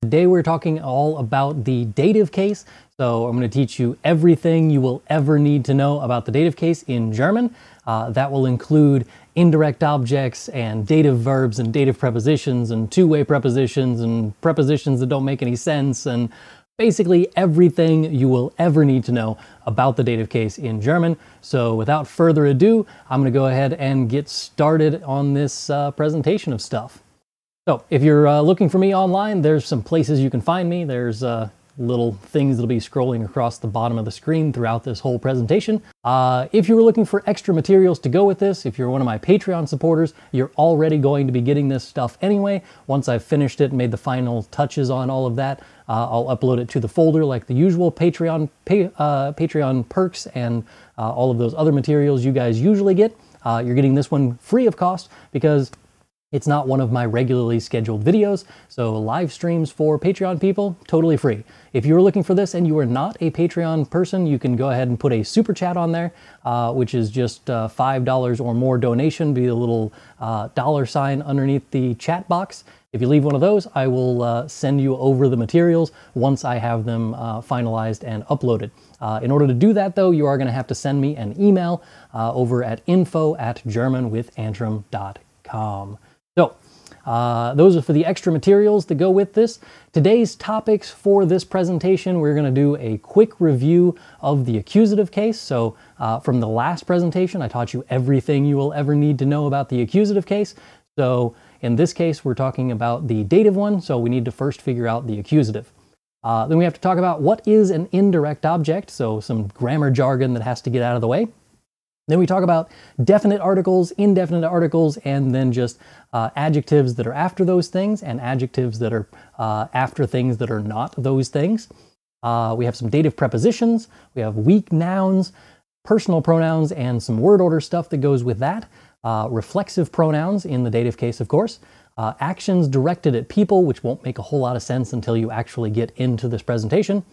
Today we're talking all about the dative case. So I'm going to teach you everything you will ever need to know about the dative case in German. That will include indirect objects and dative verbs and dative prepositions and two-way prepositions and prepositions that don't make any sense and basically everything you will ever need to know about the dative case in German. So without further ado, I'm going to go ahead and get started on this presentation of stuff. So if you're looking for me online, there's some places you can find me. There's little things that'll be scrolling across the bottom of the screen throughout this whole presentation. If you were looking for extra materials to go with this, if you're one of my Patreon supporters, you're already going to be getting this stuff anyway. Once I've finished it and made the final touches on all of that, I'll upload it to the folder like the usual Patreon perks and all of those other materials you guys usually get. You're getting this one free of cost because it's not one of my regularly scheduled videos, so live streams for Patreon people, totally free. If you're looking for this and you are not a Patreon person, you can go ahead and put a super chat on there, which is just $5 or more donation, be a little $sign underneath the chat box. If you leave one of those, I will send you over the materials once I have them finalized and uploaded. In order to do that, though, you are going to have to send me an email over at info@germanwithantrim.com. So, those are for the extra materials that go with this. Today's topics for this presentation, we're going to do a quick review of the accusative case. So, from the last presentation, I taught you everything you will ever need to know about the accusative case. So, in this case, we're talking about the dative one, so we need to first figure out the accusative. Then we have to talk about what is an indirect object, so some grammar jargon that has to get out of the way. Then we talk about definite articles, indefinite articles, and then just adjectives that are after those things and adjectives that are after things that are not those things. We have some dative prepositions, we have weak nouns, personal pronouns, and some word order stuff that goes with that. Reflexive pronouns in the dative case, of course. Actions directed at people, which won't make a whole lot of sense until you actually get into this presentation.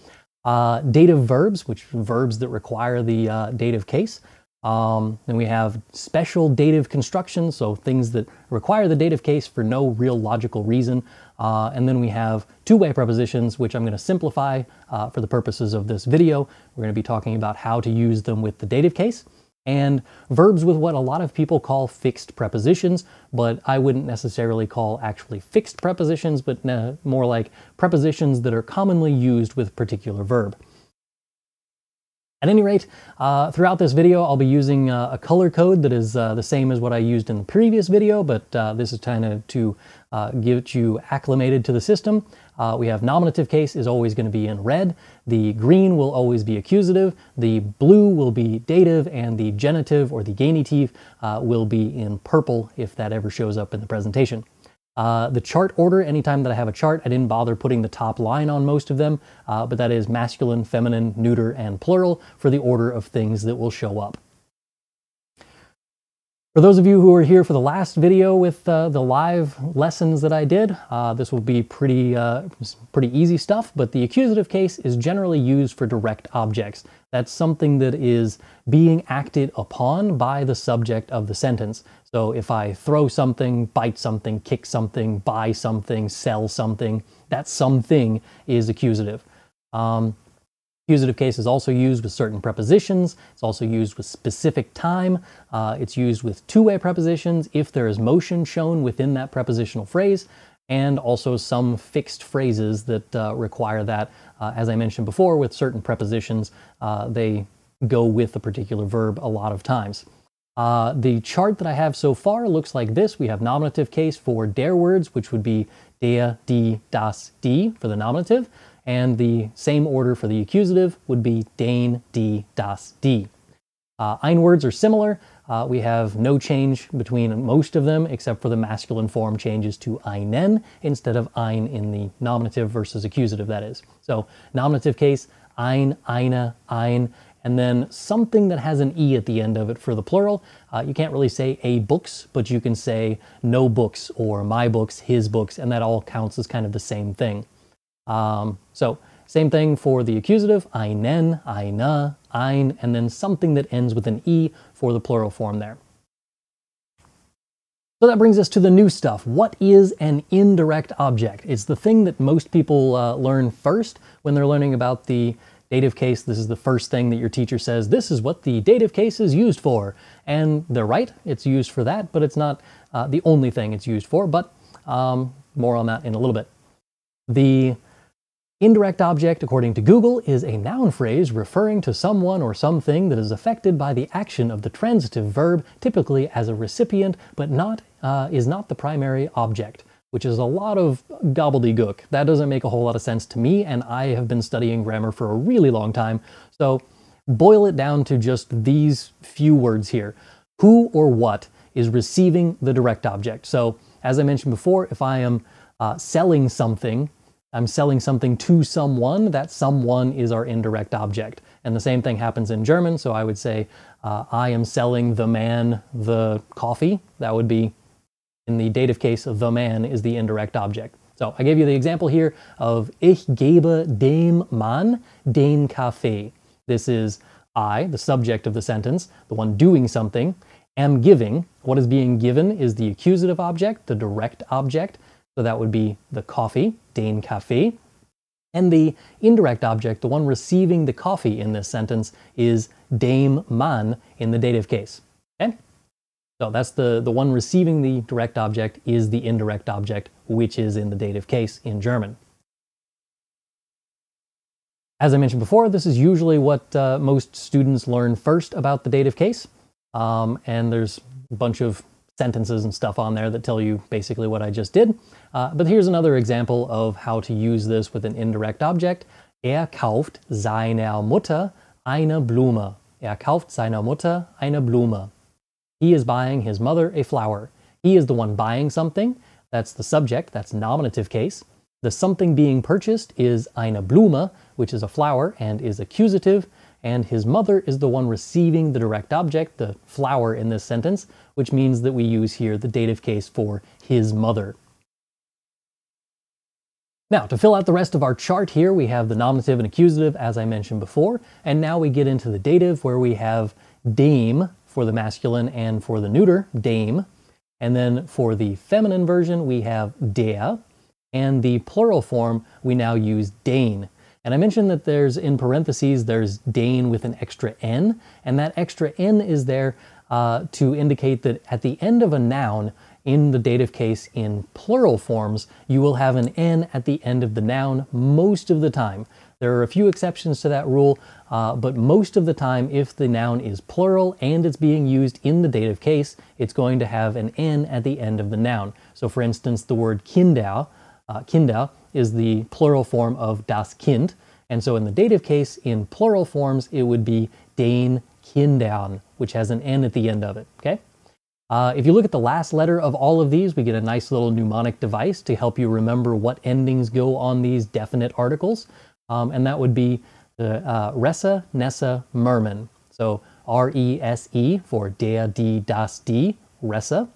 Dative verbs, which are verbs that require the dative case. Then we have special dative constructions, so things that require the dative case for no real logical reason. And then we have two-way prepositions, which I'm going to simplify for the purposes of this video. We're going to be talking about how to use them with the dative case. And verbs with what a lot of people call fixed prepositions, but I wouldn't necessarily call actually fixed prepositions, but more like prepositions that are commonly used with a particular verb. At any rate, throughout this video, I'll be using a color code that is the same as what I used in the previous video, but this is kind of to get you acclimated to the system. We have nominative case is always going to be in red, the green will always be accusative, the blue will be dative, and the genitive or the genitive will be in purple if that ever shows up in the presentation. The chart order, anytime that I have a chart, I didn't bother putting the top line on most of them, but that is masculine, feminine, neuter, and plural for the order of things that will show up. For those of you who were here for the last video with the live lessons that I did, this will be pretty easy stuff, but the accusative case is generally used for direct objects. That's something that is being acted upon by the subject of the sentence. So if I throw something, bite something, kick something, buy something, sell something, that something is accusative. Accusative case is also used with certain prepositions. It's also used with specific time. It's used with two-way prepositions if there is motion shown within that prepositional phrase, and also some fixed phrases that require that. As I mentioned before, with certain prepositions, they go with a particular verb a lot of times. The chart that I have so far looks like this. We have nominative case for der words, which would be der, die, das, die for the nominative. And the same order for the accusative would be den, die, das, die. Ein words are similar. We have no change between most of them, except for the masculine form changes to einen instead of ein in the nominative versus accusative, that is. So nominative case, ein, eine, ein, and then something that has an E at the end of it for the plural. You can't really say a books, but you can say no books or my books, his books, and that all counts as kind of the same thing. So same thing for the accusative, einen, eine, ein, and then something that ends with an E for the plural form there. So that brings us to the new stuff. What is an indirect object? It's the thing that most people learn first when they're learning about the dative case. This is the first thing that your teacher says, this is what the dative case is used for. And they're right, it's used for that, but it's not the only thing it's used for, but more on that in a little bit. The indirect object, according to Google, is a noun phrase referring to someone or something that is affected by the action of the transitive verb, typically as a recipient, but is not the primary object, which is a lot of gobbledygook. That doesn't make a whole lot of sense to me, and I have been studying grammar for a really long time. So boil it down to just these few words here. Who or what is receiving the direct object? So as I mentioned before, if I am selling something, I'm selling something to someone, that someone is our indirect object. And the same thing happens in German, so I would say, I am selling the man the coffee. That would be, in the dative case, the man is the indirect object. So I gave you the example here of Ich gebe dem Mann den Kaffee. This is I, the subject of the sentence, the one doing something, am giving. What is being given is the accusative object, the direct object. So that would be the coffee, den Kaffee. And the indirect object, the one receiving the coffee in this sentence, is dem Mann in the dative case. Okay? So that's the one receiving the direct object is the indirect object, which is in the dative case in German. As I mentioned before, this is usually what most students learn first about the dative case. And there's a bunch of sentences and stuff on there that tell you basically what I just did. But here's another example of how to use this with an indirect object. Er kauft seiner Mutter eine Blume. Er kauft seiner Mutter eine Blume. He is buying his mother a flower. He is the one buying something. That's the subject. That's nominative case. The something being purchased is eine Blume, which is a flower and is accusative. And his mother is the one receiving the direct object, the flower in this sentence, which means that we use here the dative case for his mother. Now, to fill out the rest of our chart here, we have the nominative and accusative, as I mentioned before, and now we get into the dative, where we have dem for the masculine and for the neuter, dame, and then for the feminine version, we have der, and the plural form, we now use den. And I mentioned that there's, in parentheses, there's den with an extra n, and that extra n is there to indicate that at the end of a noun, in the dative case in plural forms, you will have an n at the end of the noun most of the time. There are a few exceptions to that rule, but most of the time, if the noun is plural and it's being used in the dative case, it's going to have an n at the end of the noun. So for instance, the word Kinder, Kinder is the plural form of das Kind, and so in the dative case, in plural forms, it would be den Kindern, which has an n at the end of it, okay? If you look at the last letter of all of these, we get a nice little mnemonic device to help you remember what endings go on these definite articles. And that would be the Resse, Nesse, Murmen. So R-E-S-E for der, die, das, die, Resse.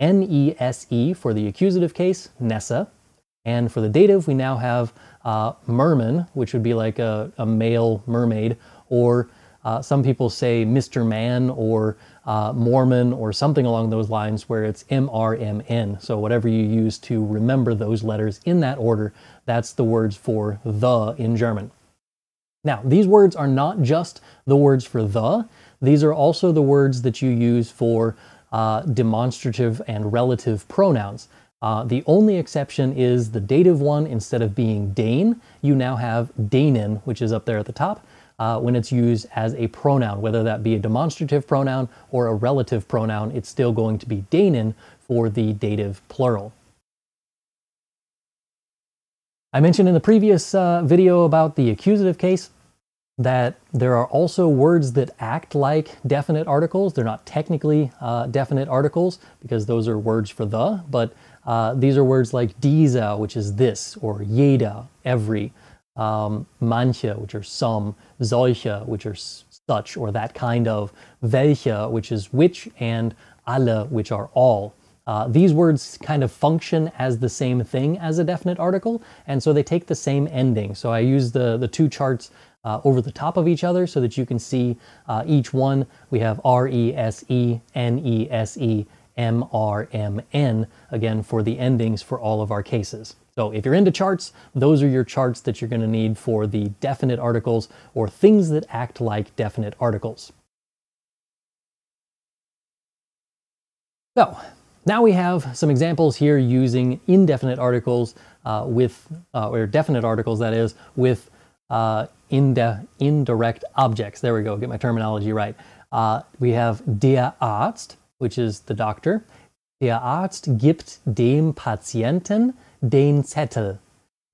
N-E-S-E for the accusative case, Nesse. And for the dative, we now have Merman, which would be like a male mermaid, or some people say Mr. Man or Mormon or something along those lines, where it's M-R-M-N. So whatever you use to remember those letters in that order, that's the words for the in German. Now, these words are not just the words for the, these are also the words that you use for demonstrative and relative pronouns. The only exception is the dative one. Instead of being den, you now have denen, which is up there at the top, when it's used as a pronoun, whether that be a demonstrative pronoun or a relative pronoun, it's still going to be denen for the dative plural. I mentioned in the previous video about the accusative case that there are also words that act like definite articles. They're not technically definite articles because those are words for the, but these are words like dieser, which is this, or jeder, every, manche, which are some, solche, which are such or that kind of, welche, which is which, and alle, which are all. These words kind of function as the same thing as a definite article, and so they take the same ending. So I use the two charts over the top of each other so that you can see each one. We have R-E-S-E, N-E-S-E, MRMN, again, for the endings for all of our cases. So if you're into charts, those are your charts that you're going to need for the definite articles or things that act like definite articles. So now we have some examples here using indefinite articles or definite articles, that is, with indirect objects. There we go, get my terminology right. We have der Arzt, which is the doctor. Der Arzt gibt dem Patienten den Zettel.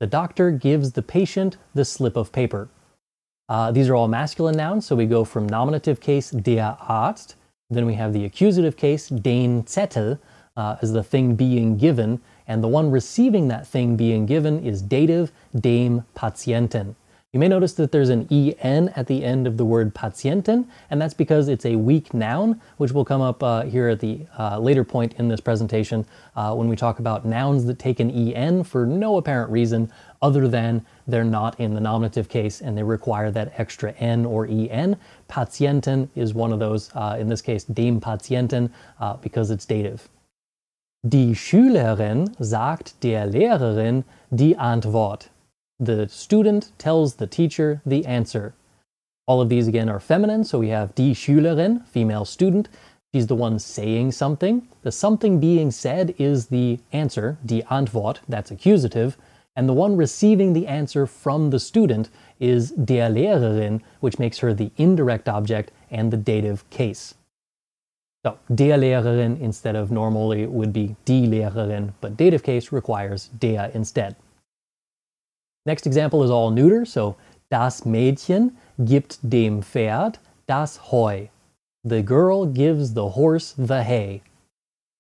The doctor gives the patient the slip of paper. These are all masculine nouns, so we go from nominative case, der Arzt. Then we have the accusative case, den Zettel, as the thing being given, and the one receiving that thing being given is dative, dem Patienten. You may notice that there's an en at the end of the word Patienten, and that's because it's a weak noun, which will come up here at the later point in this presentation when we talk about nouns that take an en for no apparent reason other than they're not in the nominative case and they require that extra n or en. Patienten is one of those, in this case, dem Patienten, because it's dative. Die Schülerin sagt der Lehrerin die Antwort. The student tells the teacher the answer. All of these again are feminine, so we have die Schülerin, female student. She's the one saying something. The something being said is the answer, die Antwort, that's accusative, and the one receiving the answer from the student is der Lehrerin, which makes her the indirect object and the dative case. So, der Lehrerin instead of normally would be die Lehrerin, but dative case requires der instead. Next example is all neuter, so das Mädchen gibt dem Pferd das Heu. The girl gives the horse the hay.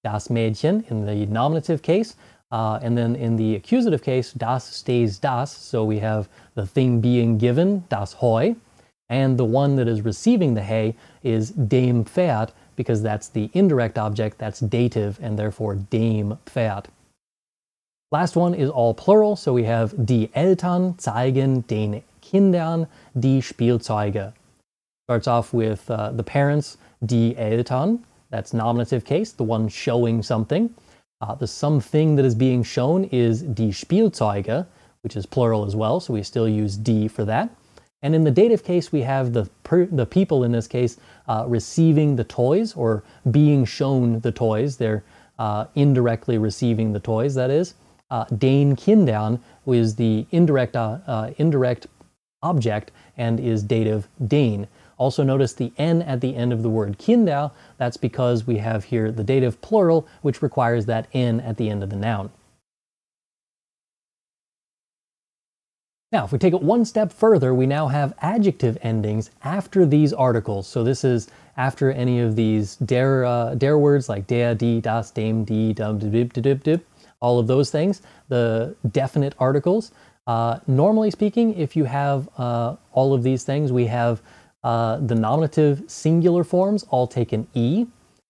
Das Mädchen in the nominative case, and then in the accusative case, das stays das, so we have the thing being given, das Heu, and the one that is receiving the hay is dem Pferd, because that's the indirect object, that's dative, and therefore dem Pferd. Last one is all plural, so we have die Eltern zeigen den Kindern die Spielzeuge. Starts off with the parents, die Eltern, that's nominative case, the one showing something. The something that is being shown is die Spielzeuge, which is plural as well, so we still use die for that. And in the dative case, we have the people in this case receiving the toys or being shown the toys. They're indirectly receiving the toys, that is. Den Kindern is the indirect object and is dative den. Also notice the n at the end of the word Kinder. That's because we have here the dative plural, which requires that n at the end of the noun. Now, if we take it one step further, we now have adjective endings after these articles. So this is after any of these der words like der, die, das, dem, die, dum, dib, dib, dib, all of those things, the definite articles. Normally speaking, if you have all of these things, we have the nominative singular forms all take an E.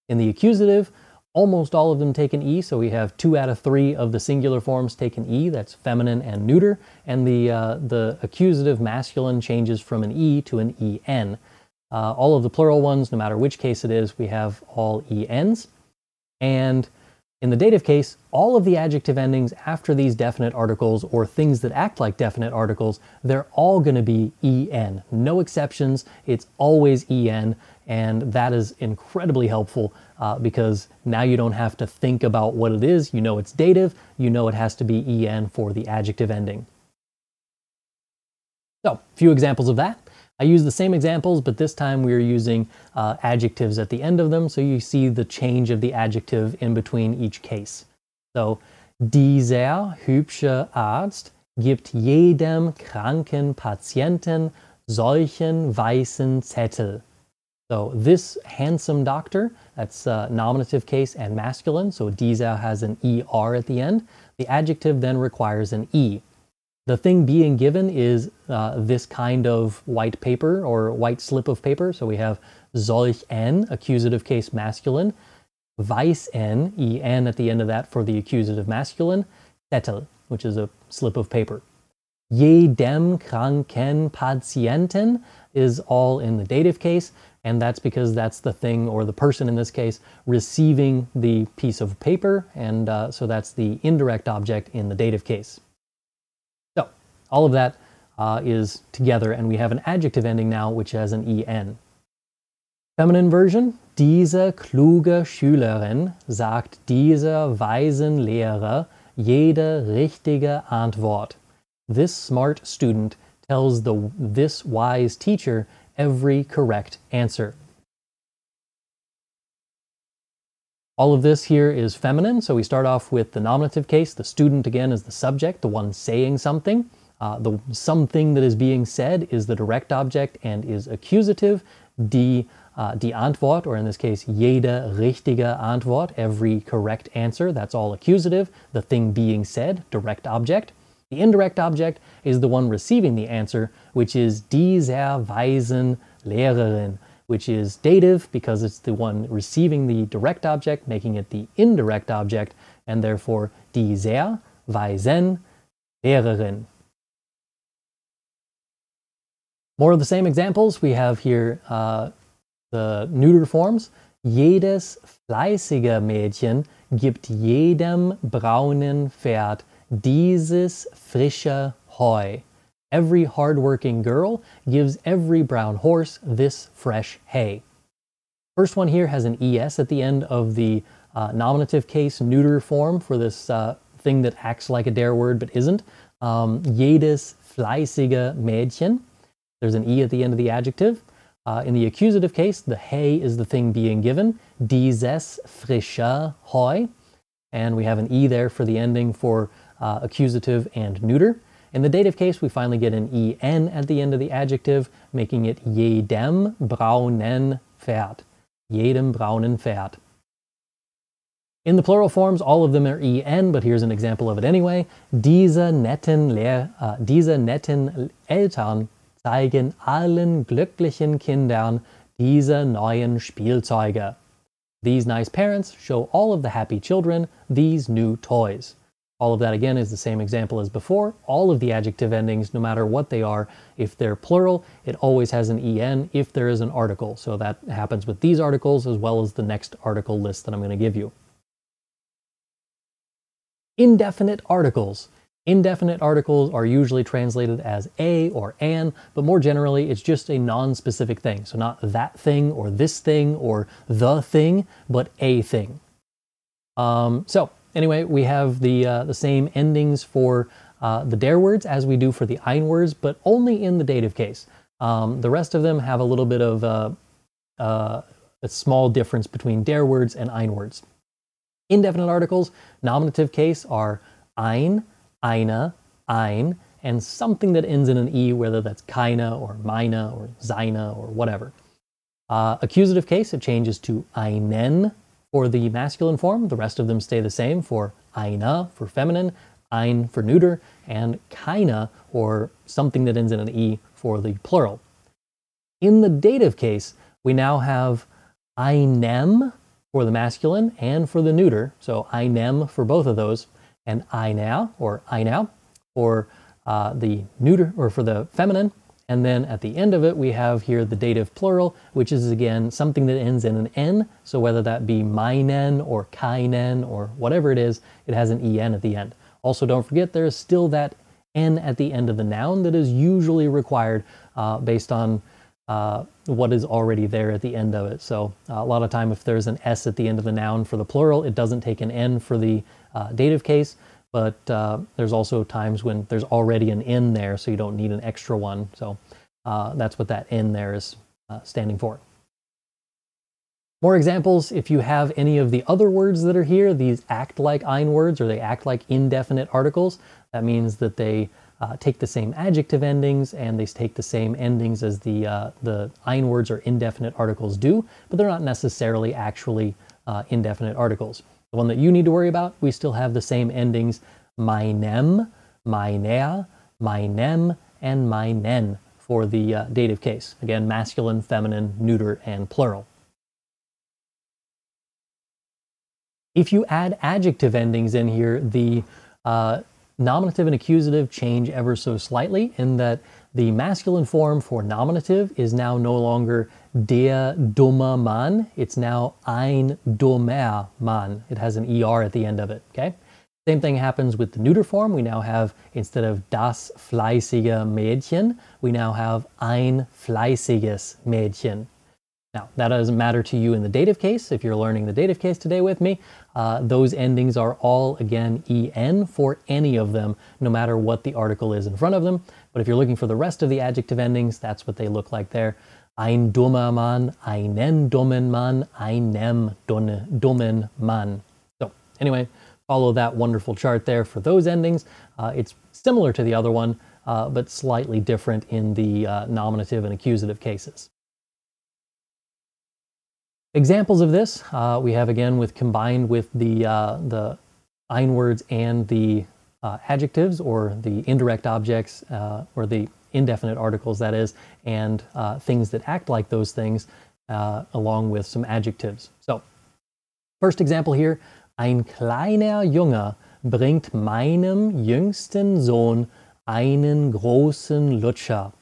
In the accusative, almost all of them take an E, so we have 2 out of 3 of the singular forms take an E, that's feminine and neuter, and the accusative masculine changes from an E to an EN. All of the plural ones, no matter which case it is, we have all ENs. And in the dative case, all of the adjective endings after these definite articles or things that act like definite articles, they're all going to be EN. No exceptions, it's always EN, and that is incredibly helpful because now you don't have to think about what it is. You know it's dative, you know it has to be EN for the adjective ending. So, a few examples of that. I use the same examples, but this time we're using adjectives at the end of them, so you see the change of the adjective in between each case. So, dieser hübsche Arzt gibt jedem kranken Patienten solchen weißen Zettel. So, this handsome doctor, that's nominative case and masculine, so dieser has an ER at the end. The adjective then requires an E. The thing being given is this kind of white paper or white slip of paper. So we have solch ein, accusative case masculine, weiß ein, en at the end of that for the accusative masculine, Zettel, which is a slip of paper. Jedem kranken Patienten is all in the dative case, and that's because that's the thing, or the person in this case, receiving the piece of paper, and so that's the indirect object in the dative case. So all of that is together, and we have an adjective ending now, which has an en. Feminine version. Diese kluge Schülerin sagt dieser weisen Lehrer jede richtige Antwort. This smart student tells this wise teacher every correct answer. All of this here is feminine, so we start off with the nominative case. The student, again, is the subject, the one saying something. The something that is being said is the direct object and is accusative. Die Antwort, or in this case, jede richtige Antwort, every correct answer, that's all accusative. The thing being said, direct object. The indirect object is the one receiving the answer, which is dieser weisen Lehrerin, which is dative because it's the one receiving the direct object, making it the indirect object, and therefore dieser weisen Lehrerin. More of the same examples. We have here the neuter forms. Jedes fleißige Mädchen gibt jedem braunen Pferd dieses frische Heu. Every hardworking girl gives every brown horse this fresh hay. First one here has an es at the end of the nominative case neuter form for this thing that acts like a der word but isn't. Jedes fleißige Mädchen. There's an e at the end of the adjective. In the accusative case, the hay is the thing being given. Dieses frische Heu. And we have an e there for the ending for accusative and neuter. In the dative case, we finally get an en at the end of the adjective, making it jedem braunen Pferd. Jedem braunen Pferd. In the plural forms, all of them are en, but here's an example of it anyway. Diese netten Eltern zeigen allen glücklichen Kindern diese neuen Spielzeuge. These nice parents show all of the happy children these new toys. All of that, again, is the same example as before. All of the adjective endings, no matter what they are, if they're plural, it always has an en if there is an article. So that happens with these articles as well as the next article list that I'm going to give you. Indefinite articles. Indefinite articles are usually translated as a or an, but more generally, it's just a non-specific thing. So not that thing or this thing or the thing, but a thing. So anyway, we have the same endings for the der words as we do for the ein words, but only in the dative case. The rest of them have a little bit of a small difference between der words and ein words. Indefinite articles, nominative case, are ein, eine, ein, and something that ends in an e, whether that's keine or meine or seine or whatever. Accusative case, it changes to einen for the masculine form. The rest of them stay the same for eine for feminine, ein for neuter, and keine, or something that ends in an e, for the plural. In the dative case, we now have einem for the masculine and for the neuter, so einem for both of those, and einer or einau for the neuter or for the feminine. And then at the end of it, we have here the dative plural, which is again something that ends in an n. So whether that be meinen or keinen or whatever it is, it has an en at the end. Also, don't forget there is still that n at the end of the noun that is usually required based on what is already there at the end of it. So a lot of time if there's an s at the end of the noun for the plural, it doesn't take an n for the dative case, but there's also times when there's already an n there, so you don't need an extra one. So that's what that n there is standing for. More examples, if you have any of the other words that are here, these act like ein words or they act like indefinite articles. That means that they take the same adjective endings and they take the same endings as the ein words or indefinite articles do, but they're not necessarily actually indefinite articles. The one that you need to worry about, we still have the same endings, meinem, meiner, meinem, and meinen for the dative case. Again, masculine, feminine, neuter, and plural. If you add adjective endings in here, the nominative and accusative change ever so slightly in that the masculine form for nominative is now no longer der dumme Mann. It's now ein dummer Mann. It has an ER at the end of it, okay? Same thing happens with the neuter form. We now have, instead of das fleißige Mädchen, we now have ein fleißiges Mädchen. Now, that doesn't matter to you in the dative case. If you're learning the dative case today with me, those endings are all, again, en for any of them, no matter what the article is in front of them. But if you're looking for the rest of the adjective endings, that's what they look like there. Ein dummer Mann, einen dummen Mann, einem dummen Mann. So, anyway, follow that wonderful chart there for those endings. It's similar to the other one, but slightly different in the nominative and accusative cases. Examples of this we have again combined with the ein words and the adjectives, or the indirect objects, or the indefinite articles, that is, and things that act like those things, along with some adjectives. So, first example here, ein kleiner Junge bringt meinem jüngsten Sohn einen großen Lutscher.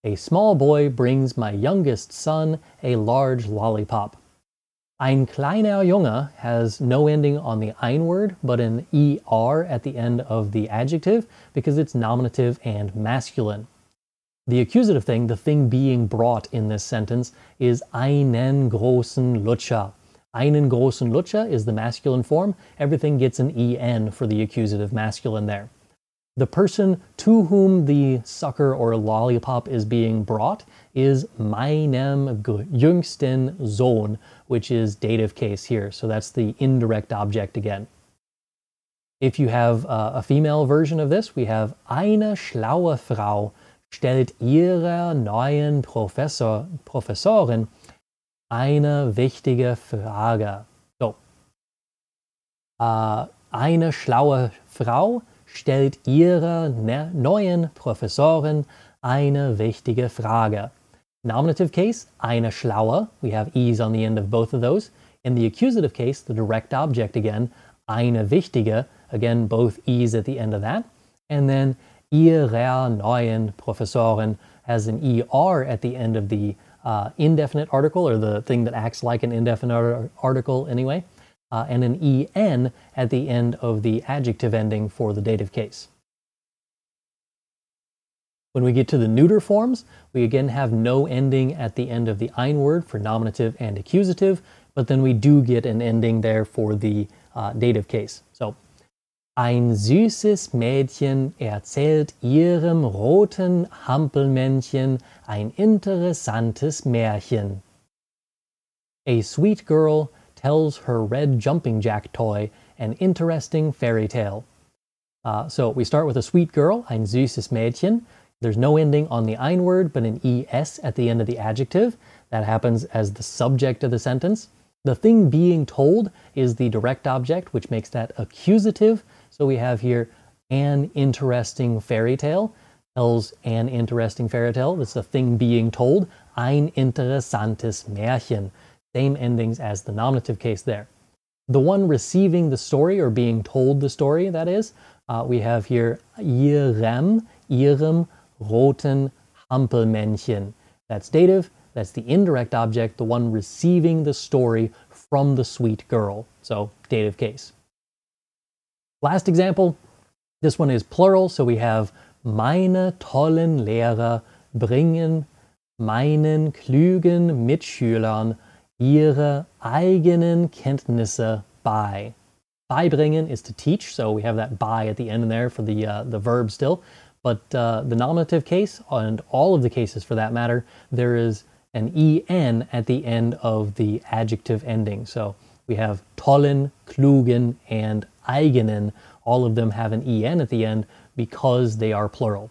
A small boy brings my youngest son a large lollipop. Ein kleiner Junge has no ending on the ein word, but an ER at the end of the adjective because it's nominative and masculine. The accusative thing, the thing being brought in this sentence, is einen großen Lutscher. Einen großen Lutscher is the masculine form. Everything gets an en for the accusative masculine there. The person to whom the sucker or lollipop is being brought is meinem jüngsten Sohn, which is dative case here. So that's the indirect object again. If you have a female version of this, we have eine schlaue Frau stellt ihrer neuen Professorin eine wichtige Frage. So. Eine schlaue Frau stellt ihrer neuen Professorin eine wichtige Frage. Nominative case, eine schlaue. We have e's on the end of both of those. In the accusative case, the direct object again, eine wichtige, again, both e's at the end of that. And then ihrer neuen Professorin has an ER at the end of the indefinite article, or the thing that acts like an indefinite article anyway. And an en at the end of the adjective ending for the dative case. When we get to the neuter forms, we again have no ending at the end of the ein word for nominative and accusative, but then we do get an ending there for the dative case. So, ein süßes Mädchen erzählt ihrem roten Hampelmännchen ein interessantes Märchen. A sweet girl tells her red jumping jack toy an interesting fairy tale. So we start with a sweet girl, ein süßes Mädchen. There's no ending on the ein word, but an es at the end of the adjective. That happens as the subject of the sentence. The thing being told is the direct object, which makes that accusative. So we have here an interesting fairy tale. Tells an interesting fairy tale. That's the thing being told. Ein interessantes Märchen. Same endings as the nominative case there. The one receiving the story, or being told the story, that is, we have here ihrem roten Hampelmännchen. That's dative. That's the indirect object, the one receiving the story from the sweet girl. So, dative case. Last example, this one is plural, so we have meine tollen Lehrer bringen meinen klügen Mitschülern ihre eigenen Kenntnisse bei. Beibringen is to teach, so we have that by at the end there for the verb still. But the nominative case, and all of the cases for that matter, there is an en at the end of the adjective ending. So we have tollen, klugen, and eigenen. All of them have an en at the end because they are plural.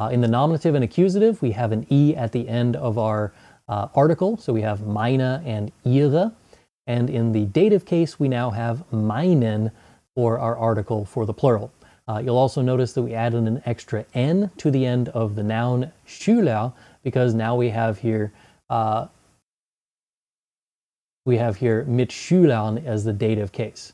In the nominative and accusative, we have an e at the end of our article, so we have meine and ihre. And in the dative case, we now have meinen for our article for the plural. You'll also notice that we added an extra n to the end of the noun Schüler, because now we have here mit Schülern as the dative case.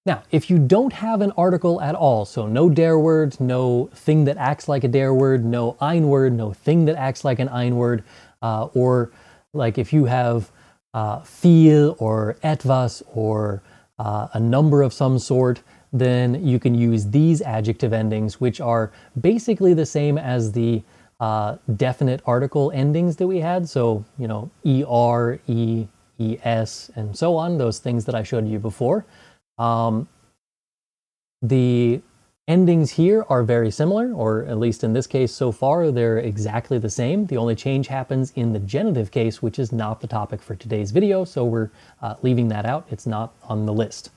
Now, if you don't have an article at all, so no der word, no thing that acts like a der word, no ein word, no thing that acts like an ein word, or like if you have viel or etwas or a number of some sort, then you can use these adjective endings, which are basically the same as the definite article endings that we had. So, you know, er, es, and so on, those things that I showed you before. The endings here are very similar, or at least in this case so far, they're exactly the same. The only change happens in the genitive case, which is not the topic for today's video, so we're leaving that out. It's not on the list.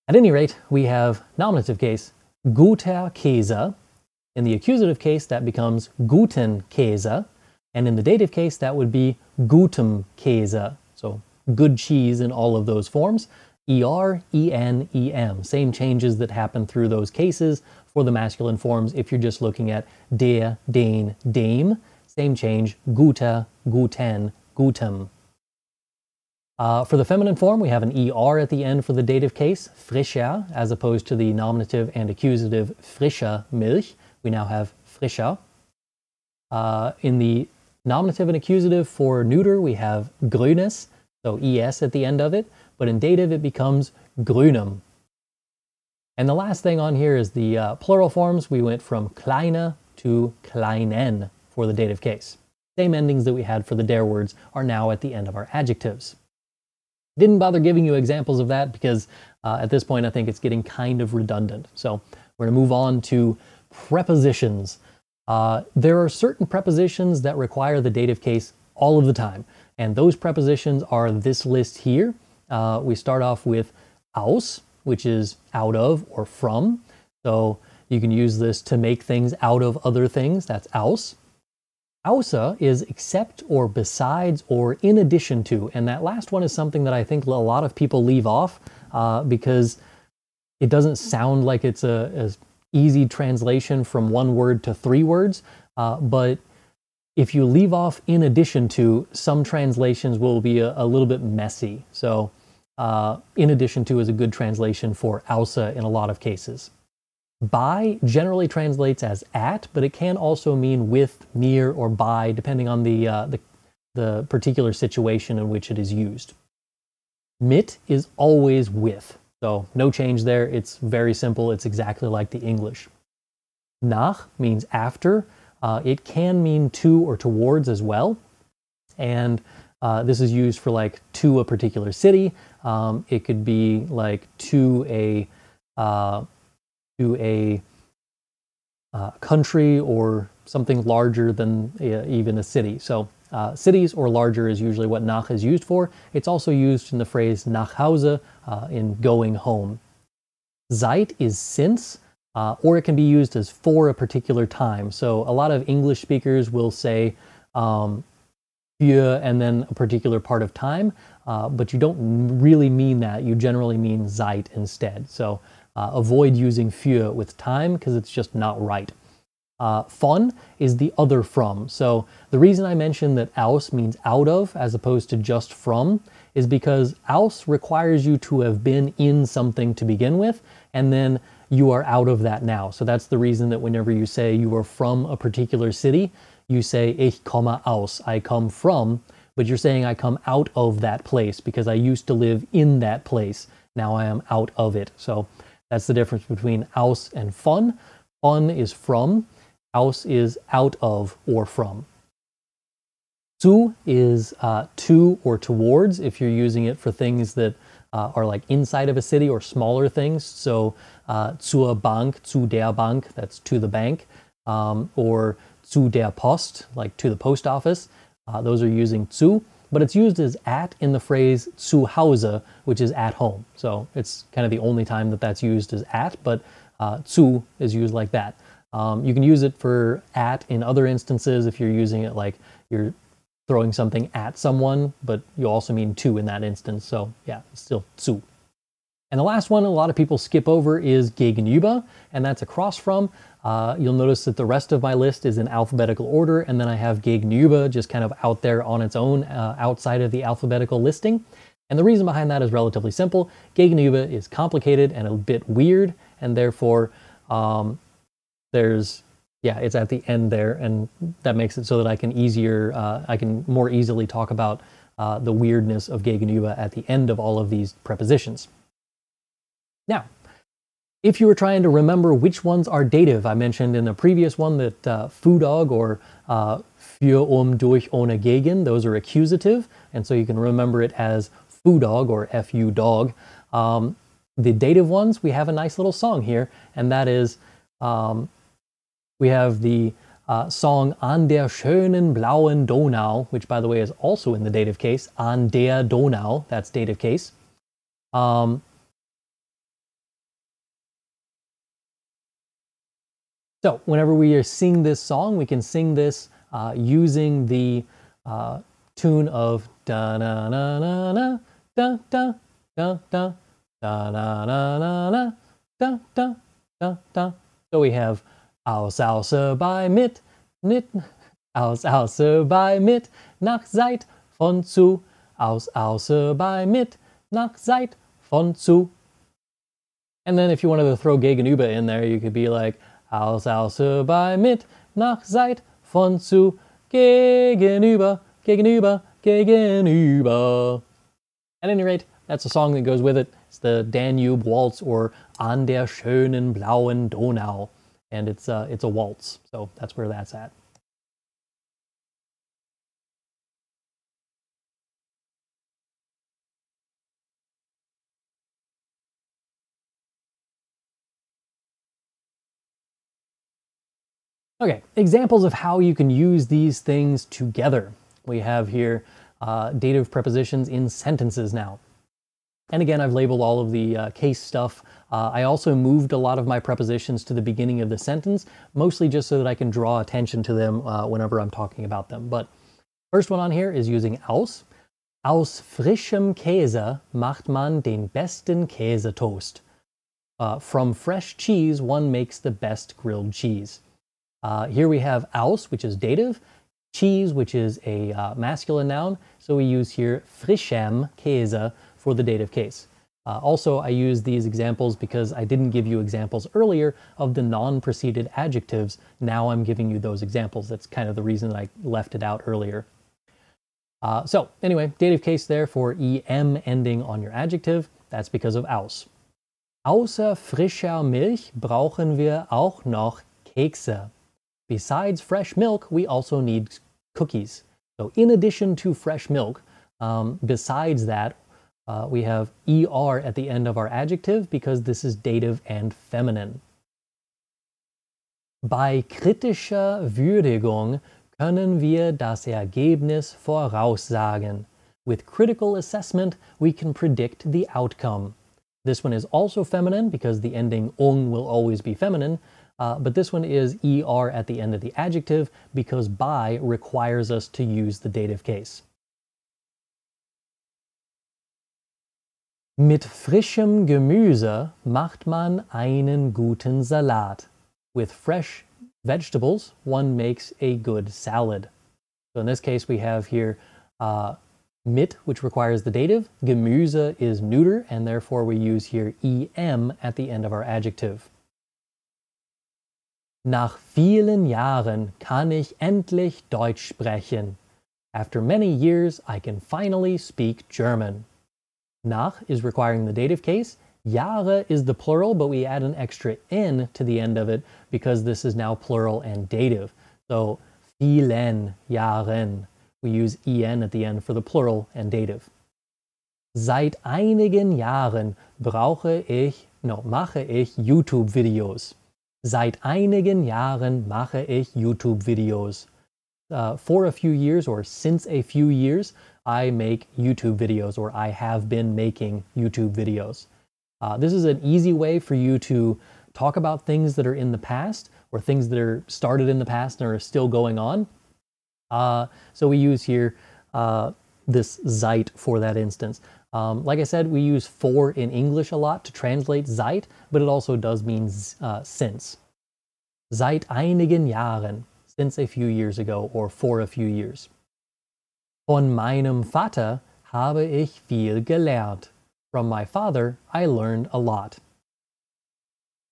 At any rate, we have nominative case, guter Käse. In the accusative case, that becomes guten Käse. And in the dative case, that would be gutem Käse. So good cheese in all of those forms. Er, en, em. Same changes that happen through those cases for the masculine forms if you're just looking at der, den, dem. Same change, guter, guten, gutem. For the feminine form, we have an er at the end for the dative case, frischer, as opposed to the nominative and accusative frische Milch. We now have frischer. In the nominative and accusative for neuter, we have grünes, so es at the end of it, but in dative it becomes grünem. And the last thing on here is the plural forms. We went from kleine to kleinen for the dative case. Same endings that we had for the der words are now at the end of our adjectives. Didn't bother giving you examples of that because at this point I think it's getting kind of redundant. So we're going to move on to prepositions. There are certain prepositions that require the dative case all of the time, and those prepositions are this list here. We start off with aus, which is out of or from. So you can use this to make things out of other things. That's aus. Außer is except or besides or in addition to, and that last one is something that I think a lot of people leave off because it doesn't sound like it's a easy translation from one word to three words, but if you leave off in addition to, some translations will be a little bit messy. So in addition to is a good translation for außer in a lot of cases. By generally translates as at, but it can also mean with, near, or by, depending on the particular situation in which it is used. Mit is always with, so no change there. It's very simple. It's exactly like the English. Nach means after. It can mean to or towards as well, and this is used for like to a particular city. It could be like to a country or something larger than even a city. So cities or larger is usually what nach is used for. It's also used in the phrase nach Hause, in going home. Seit is since, or it can be used as for a particular time. So a lot of English speakers will say für and then a particular part of time, but you don't really mean that. You generally mean seit instead. So avoid using für with time because it's just not right. Von is the other from. So the reason I mentioned that aus means out of as opposed to just from is because aus requires you to have been in something to begin with, and then you are out of that now. So that's the reason that whenever you say you are from a particular city, you say ich komme aus, I come from, but you're saying I come out of that place because I used to live in that place. Now I am out of it. So that's the difference between aus and von. Von is from, aus is out of or from. Zu is to or towards if you're using it for things that are like inside of a city or smaller things. So zur Bank, zu der Bank, that's to the bank, or zu der Post, like to the post office. Those are using zu, but it's used as at in the phrase zu Hause, which is at home. So it's kind of the only time that that's used as at, but zu is used like that. You can use it for at in other instances if you're using it like you're throwing something at someone, but you also mean to in that instance. So yeah, it's still zu. And the last one a lot of people skip over is gegenüber, and that's across from. You'll notice that the rest of my list is in alphabetical order, and then I have gegenüber just kind of out there on its own outside of the alphabetical listing. And the reason behind that is relatively simple. Gegenüber is complicated and a bit weird, and therefore it's at the end there, and that makes it so that I can more easily talk about the weirdness of Gegenüber at the end of all of these prepositions. Now, if you were trying to remember which ones are dative, I mentioned in the previous one that Fudog or für, durch, ohne, gegen, those are accusative, and so you can remember it as Fudog or fu dog. The dative ones, we have a nice little song here, and that is, we have the song An der schönen blauen Donau, which by the way is also in the dative case. An der Donau, that's dative case. So whenever we sing this song, we can sing this using the tune of da na na na na da da da da da na na na na da da da da. So we have aus außer bei mit aus außer bei mit nach seit von zu aus außer bei mit nach seit von zu. And then if you wanted to throw Gegenüber in there, you could be like aus außer bei mit nach seit von zu gegenüber gegenüber gegenüber. At any rate, that's a song that goes with it. It's the Danube Waltz, or An der schönen blauen Donau, and it's a waltz, so that's where that's at. Okay, examples of how you can use these things together. We have here dative prepositions in sentences now. And again, I've labeled all of the case stuff. I also moved a lot of my prepositions to the beginning of the sentence, mostly just so that I can draw attention to them whenever I'm talking about them. But first one on here is using aus. Aus frischem Käse macht man den besten Käsetoast. From fresh cheese, one makes the best grilled cheese. Here we have aus, which is dative, cheese, which is a masculine noun, so we use here frischem Käse for the dative case. Also, I use these examples because I didn't give you examples earlier of the non-preceded adjectives. Now I'm giving you those examples. That's kind of the reason I left it out earlier. So anyway, dative case there for em ending on your adjective. That's because of aus. Außer frischer Milch brauchen wir auch noch Kekse. Besides fresh milk, we also need cookies. So in addition to fresh milk, besides that, we have er at the end of our adjective because this is dative and feminine. Bei kritischer Würdigung können wir das Ergebnis voraussagen. With critical assessment, we can predict the outcome. This one is also feminine because the ending ung will always be feminine, but this one is er at the end of the adjective because by requires us to use the dative case. Mit frischem Gemüse macht man einen guten Salat. With fresh vegetables, one makes a good salad. So in this case, we have here mit, which requires the dative. Gemüse is neuter, and therefore we use here em at the end of our adjective. Nach vielen Jahren kann ich endlich Deutsch sprechen. After many years, I can finally speak German. Nach is requiring the dative case. Jahre is the plural, but we add an extra n to the end of it because this is now plural and dative. So vielen Jahren. We use en at the end for the plural and dative. Seit einigen Jahren mache ich YouTube-Videos. Seit einigen Jahren mache ich YouTube-Videos. For a few years, or since a few years, I make YouTube videos, or I have been making YouTube videos. This is an easy way for you to talk about things that are in the past, or things that are started in the past and are still going on. So we use here this seit for that instance. Like I said, we use for in English a lot to translate seit, but it also does mean since. Seit einigen Jahren, since a few years ago, or for a few years. Von meinem Vater habe ich viel gelernt. From my father, I learned a lot.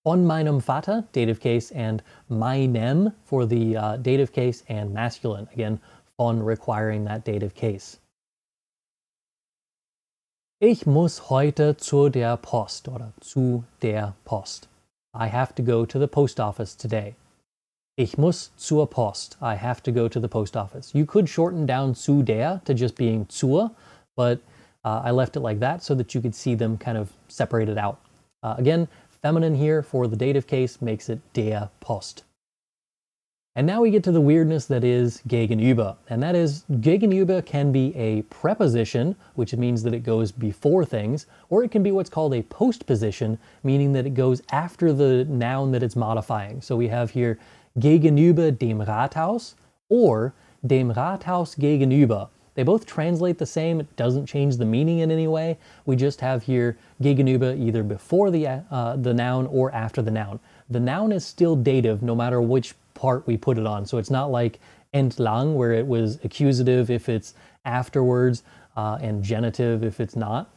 Von meinem Vater, dative case, and meinem for the dative case and masculine. Again, von requiring that dative case. Ich muss heute zu der Post oder zu der Post. I have to go to the post office today. Ich muss zur Post. I have to go to the post office. You could shorten down zu der to just being zur, but I left it like that so that you could see them kind of separated out. Again, feminine here for the dative case makes it der Post. And now we get to the weirdness that is gegenüber. And that is, gegenüber can be a preposition, which means that it goes before things, or it can be what's called a postposition, meaning that it goes after the noun that it's modifying. So we have here gegenüber dem Rathaus or dem Rathaus gegenüber. They both translate the same. It doesn't change the meaning in any way. We just have here gegenüber either before the noun or after the noun. The noun is still dative no matter which part we put it on. So it's not like entlang where it was accusative if it's afterwards and genitive if it's not.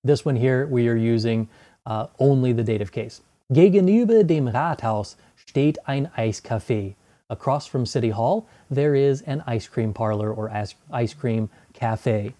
This one here we are using only the dative case. Gegenüber dem Rathaus steht ein Eiscafé. Across from City Hall, there is an ice cream parlor or ice cream cafe.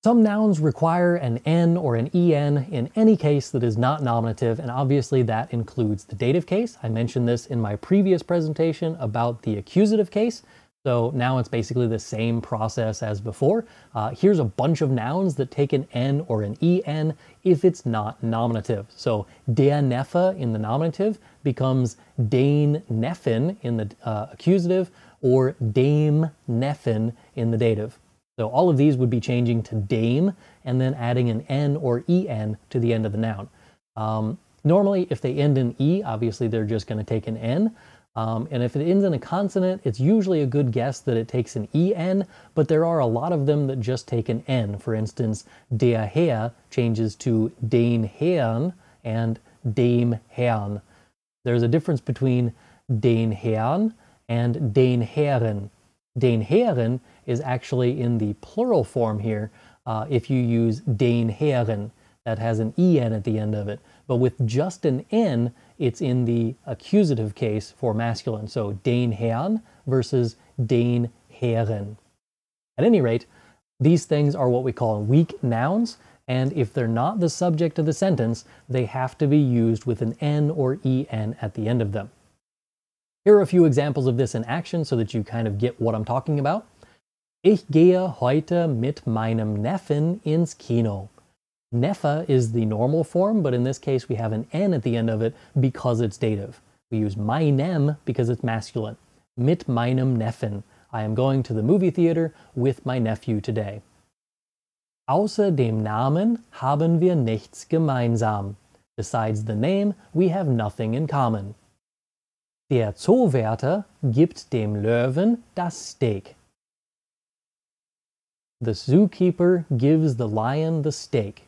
Some nouns require an N or an EN in any case that is not nominative, and obviously that includes the dative case. I mentioned this in my previous presentation about the accusative case. So now it's basically the same process as before. Here's a bunch of nouns that take an N or an EN if it's not nominative. So der Neffe in the nominative becomes den Neffen in the accusative, or dem Neffen in the dative. So all of these would be changing to dame and then adding an N or EN to the end of the noun. Normally, if they end in E, obviously they're just going to take an N. And if it ends in a consonant, it's usually a good guess that it takes an EN, but there are a lot of them that just take an N. For instance, der Herr changes to den Herrn and dem Herrn. There's a difference between den Herrn and den Herren. Den Herren is actually in the plural form here if you use den Herren. That has an EN at the end of it. But with just an N, it's in the accusative case for masculine. So den Herrn versus den Herren. At any rate, these things are what we call weak nouns, and if they're not the subject of the sentence, they have to be used with an N or EN at the end of them. Here are a few examples of this in action so that you kind of get what I'm talking about. Ich gehe heute mit meinem Neffen ins Kino. Neffe is the normal form, but in this case we have an N at the end of it because it's dative. We use meinem because it's masculine. Mit meinem Neffen. I am going to the movie theater with my nephew today. Außer dem Namen haben wir nichts gemeinsam. Besides the name, we have nothing in common. Der Zoowärter gibt dem Löwen das Steak. The zookeeper gives the lion the steak.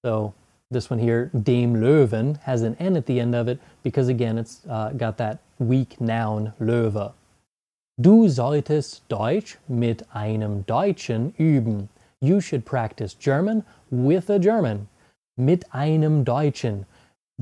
So this one here, dem Löwen, has an N at the end of it because again it's got that weak noun Löwe. Du solltest Deutsch mit einem Deutschen üben. You should practice German with a German. Mit einem Deutschen.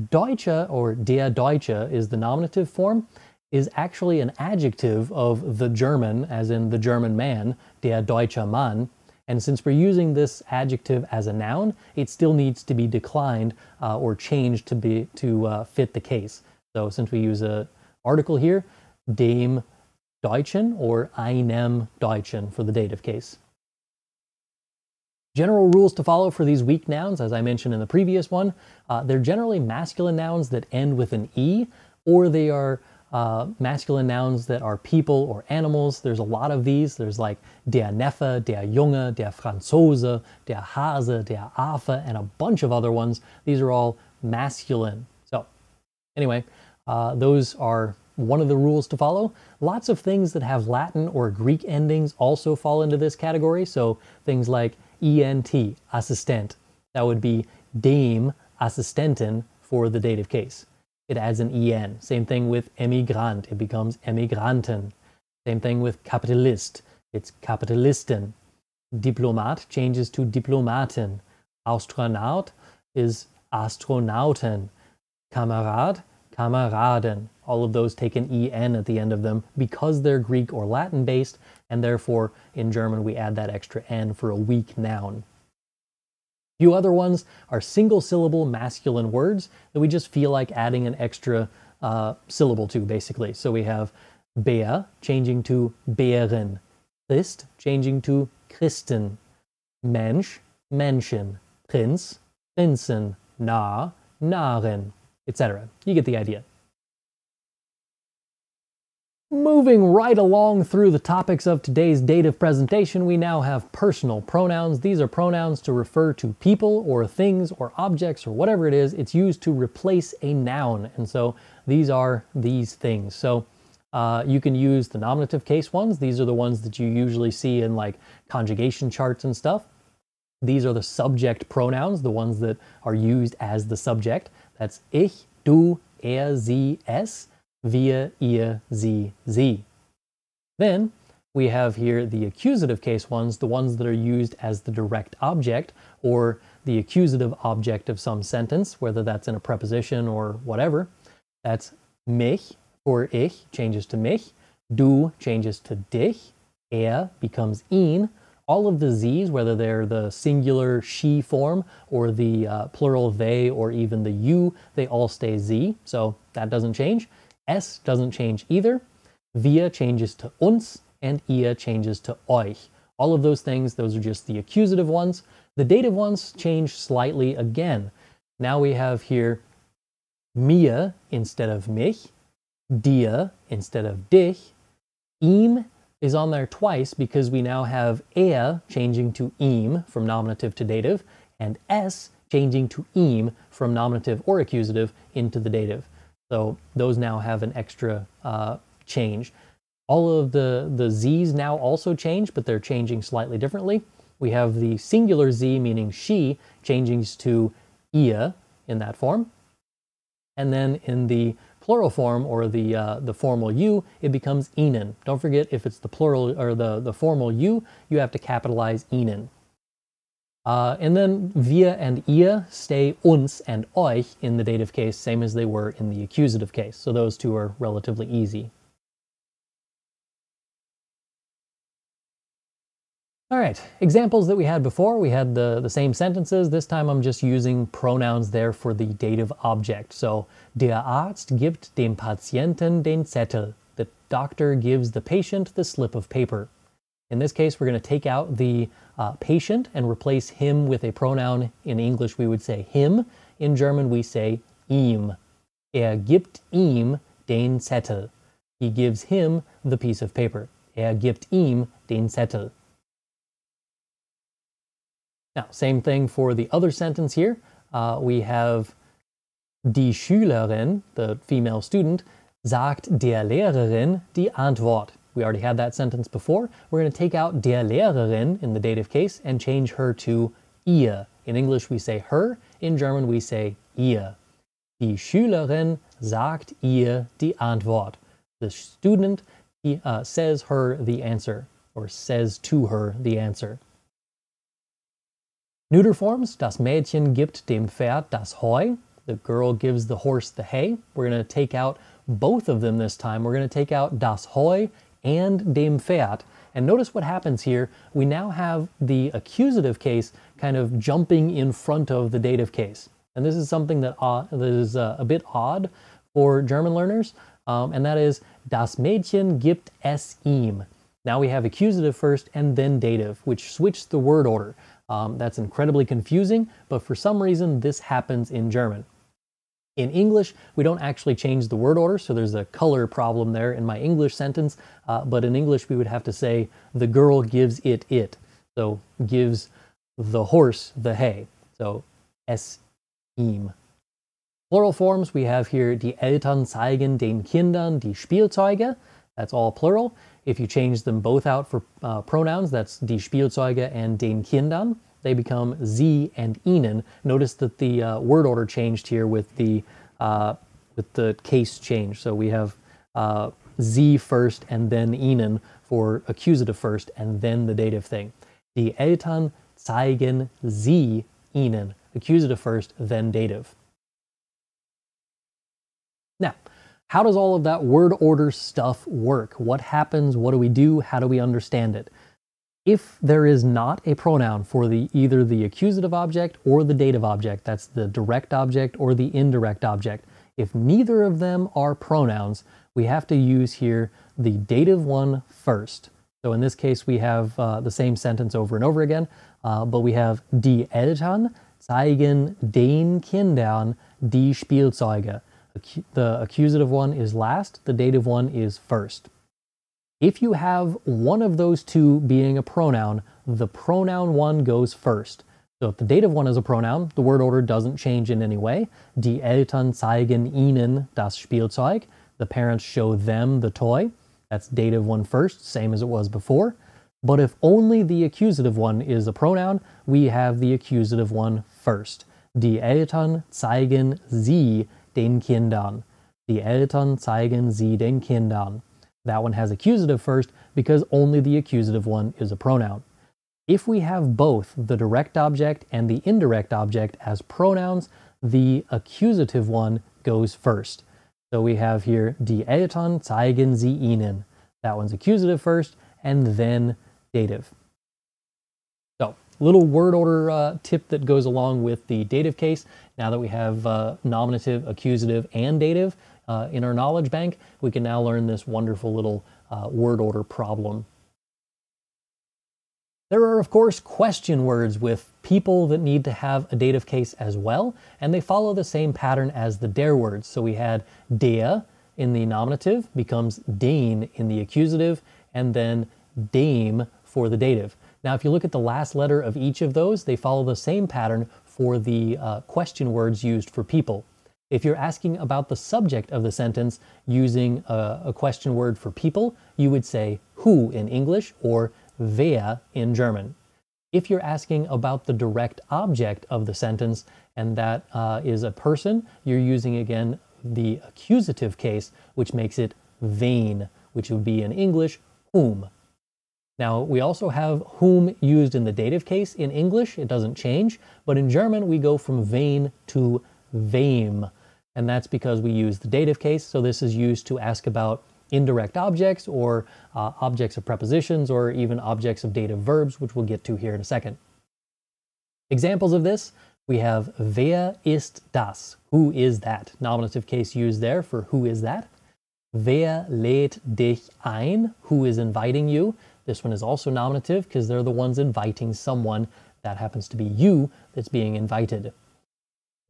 Deutsche, or der Deutsche, is the nominative form, is actually an adjective of the German, as in the German man, der deutsche Mann. And since we're using this adjective as a noun, it still needs to be declined or changed to fit the case. So since we use an article here, dem Deutschen or einem Deutschen for the dative case. General rules to follow for these weak nouns, as I mentioned in the previous one. They're generally masculine nouns that end with an E, or they are masculine nouns that are people or animals. There's a lot of these. There's like der Neffe, der Junge, der Franzose, der Hase, der Affe, and a bunch of other ones. These are all masculine. So anyway, those are one of the rules to follow. Lots of things that have Latin or Greek endings also fall into this category. So things like ENT, assistent. That would be dem Assistenten for the dative case. it adds an en. Same thing with emigrant, it becomes emigranten. Same thing with Kapitalist, it's Kapitalisten. Diplomat changes to Diplomaten. Astronaut is Astronauten. Kamerad, Kameraden. All of those take an en at the end of them because they're Greek or Latin based, and therefore in German we add that extra n for a weak noun. A few other ones are single syllable masculine words that we just feel like adding an extra syllable to, basically. So we have Bär changing to Bären, Christ changing to Christen, Mensch, Menschen, Prinz, Prinzen, Narr, Narren, etc. You get the idea. Moving right along through the topics of today's dative presentation, we now have personal pronouns. These are pronouns to refer to people or things or objects or whatever it is. It's used to replace a noun, and so these are these things. So you can use the nominative case ones. These are the ones that you usually see in like conjugation charts and stuff. These are the subject pronouns, the ones that are used as the subject. That's ich, du, er, sie, es, wir, ihr, sie, sie. Then we have here the accusative case ones, the ones that are used as the direct object or the accusative object of some sentence, whether that's in a preposition or whatever. That's mich for ich changes to mich, du changes to dich, er becomes ihn. All of the z's, whether they're the singular she form or the plural they or even the you, they all stay z, so that doesn't change. Es doesn't change either. Wir changes to uns, and ihr changes to euch. All of those things, those are just the accusative ones. The dative ones change slightly again. Now we have here mir instead of mich, dir instead of dich. Ihm is on there twice because we now have er changing to ihm from nominative to dative, and es changing to ihm from nominative or accusative into the dative. So those now have an extra change. All of the z's now also change, but they're changing slightly differently. We have the singular z, meaning she, changing to ihr in that form. And then in the plural form, or the formal you, it becomes ihnen. Don't forget, if it's the plural or the formal you, you have to capitalize ihnen. And then wir and ihr stay uns and euch in the dative case, same as they were in the accusative case. So those two are relatively easy. All right, examples that we had before, we had the same sentences. This time I'm just using pronouns there for the dative object. So, der Arzt gibt dem Patienten den Zettel. The doctor gives the patient the slip of paper. In this case, we're going to take out the patient and replace him with a pronoun. In English, we would say him. In German, we say ihm. Er gibt ihm den Zettel. He gives him the piece of paper. Er gibt ihm den Zettel. Now, same thing for the other sentence here. We have die Schülerin, the female student, sagt der Lehrerin die Antwort. We already had that sentence before. We're going to take out der Lehrerin in the dative case and change her to ihr. In English, we say her. In German, we say ihr. Die Schülerin sagt ihr die Antwort. The student says her the answer, or says to her the answer. Neuter forms, das Mädchen gibt dem Pferd das Heu. The girl gives the horse the hay. We're going to take out both of them this time. We're going to take out das Heu and dem Pferd. And notice what happens here. We now have the accusative case kind of jumping in front of the dative case. And this is something that is a bit odd for German learners. And that is, das Mädchen gibt es ihm. Now we have accusative first and then dative, which switched the word order. That's incredibly confusing, but for some reason this happens in German. In English, we don't actually change the word order, so there's a color problem there in my English sentence, but in English we would have to say, the girl gives it. So, gives the horse the hay. So, es ihm. Plural forms, we have here, die Eltern zeigen den Kindern die Spielzeuge. That's all plural. If you change them both out for pronouns, that's die Spielzeuge and den Kindern, they become sie and ihnen. Notice that the word order changed here with the with the case change. So we have Sie first and then Ihnen for accusative first and then the dative thing. Die Eltern zeigen Sie Ihnen. Accusative first, then dative. Now, how does all of that word order stuff work? What happens? What do we do? How do we understand it? If there is not a pronoun for either the accusative object or the dative object, that's the direct object or the indirect object, if neither of them are pronouns, we have to use here the dative one first. So in this case, we have the same sentence over and over again, but we have Die Eltern zeigen den Kindern die Spielzeuge. The accusative one is last, the dative one is first. If you have one of those two being a pronoun, the pronoun one goes first. So if the dative one is a pronoun, the word order doesn't change in any way. Die Eltern zeigen ihnen das Spielzeug. The parents show them the toy. That's dative one first, same as it was before. But if only the accusative one is a pronoun, we have the accusative one first. Die Eltern zeigen sie den Kindern. Die Eltern zeigen sie den Kindern. That one has accusative first because only the accusative one is a pronoun. If we have both the direct object and the indirect object as pronouns, the accusative one goes first. So we have here, Die Eltern zeigen sie ihnen. That one's accusative first and then dative. So, little word order tip that goes along with the dative case. Now that we have nominative, accusative, and dative in our knowledge bank, we can now learn this wonderful little word order problem. There are, of course, question words with people that need to have a dative case as well, and they follow the same pattern as the der words. So we had der in the nominative becomes den in the accusative, and then dem for the dative. Now, if you look at the last letter of each of those, they follow the same pattern for the question words used for people. If you're asking about the subject of the sentence using a question word for people, you would say who in English or wer in German. If you're asking about the direct object of the sentence, and that is a person, you're using again the accusative case, which makes it wen, which would be in English whom. Now, we also have whom used in the dative case in English. It doesn't change, but in German we go from wen to wem, and that's because we use the dative case. So this is used to ask about indirect objects or objects of prepositions or even objects of dative verbs, which we'll get to here in a second. Examples of this, we have wer ist das? Who is that? Nominative case used there for who is that. Wer lädt dich ein? Who is inviting you? This one is also nominative because they're the ones inviting someone. That happens to be you that's being invited.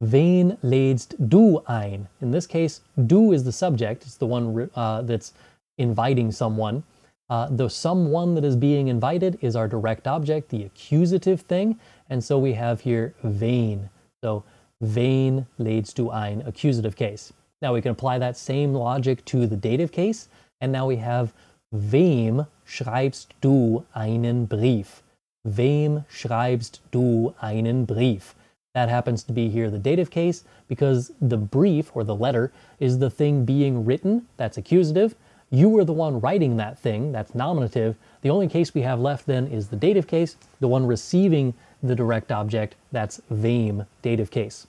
Wen lädst du ein? In this case, du is the subject. It's the one that's inviting someone. The someone that is being invited is our direct object, the accusative thing. And so we have here wen. So wen lädst du ein? Accusative case. Now we can apply that same logic to the dative case. And now we have wem schreibst du einen Brief? Wem schreibst du einen Brief? That happens to be here the dative case because the brief, or the letter, is the thing being written. That's accusative. You were the one writing that thing. That's nominative. The only case we have left then is the dative case, the one receiving the direct object. That's wem, dative case.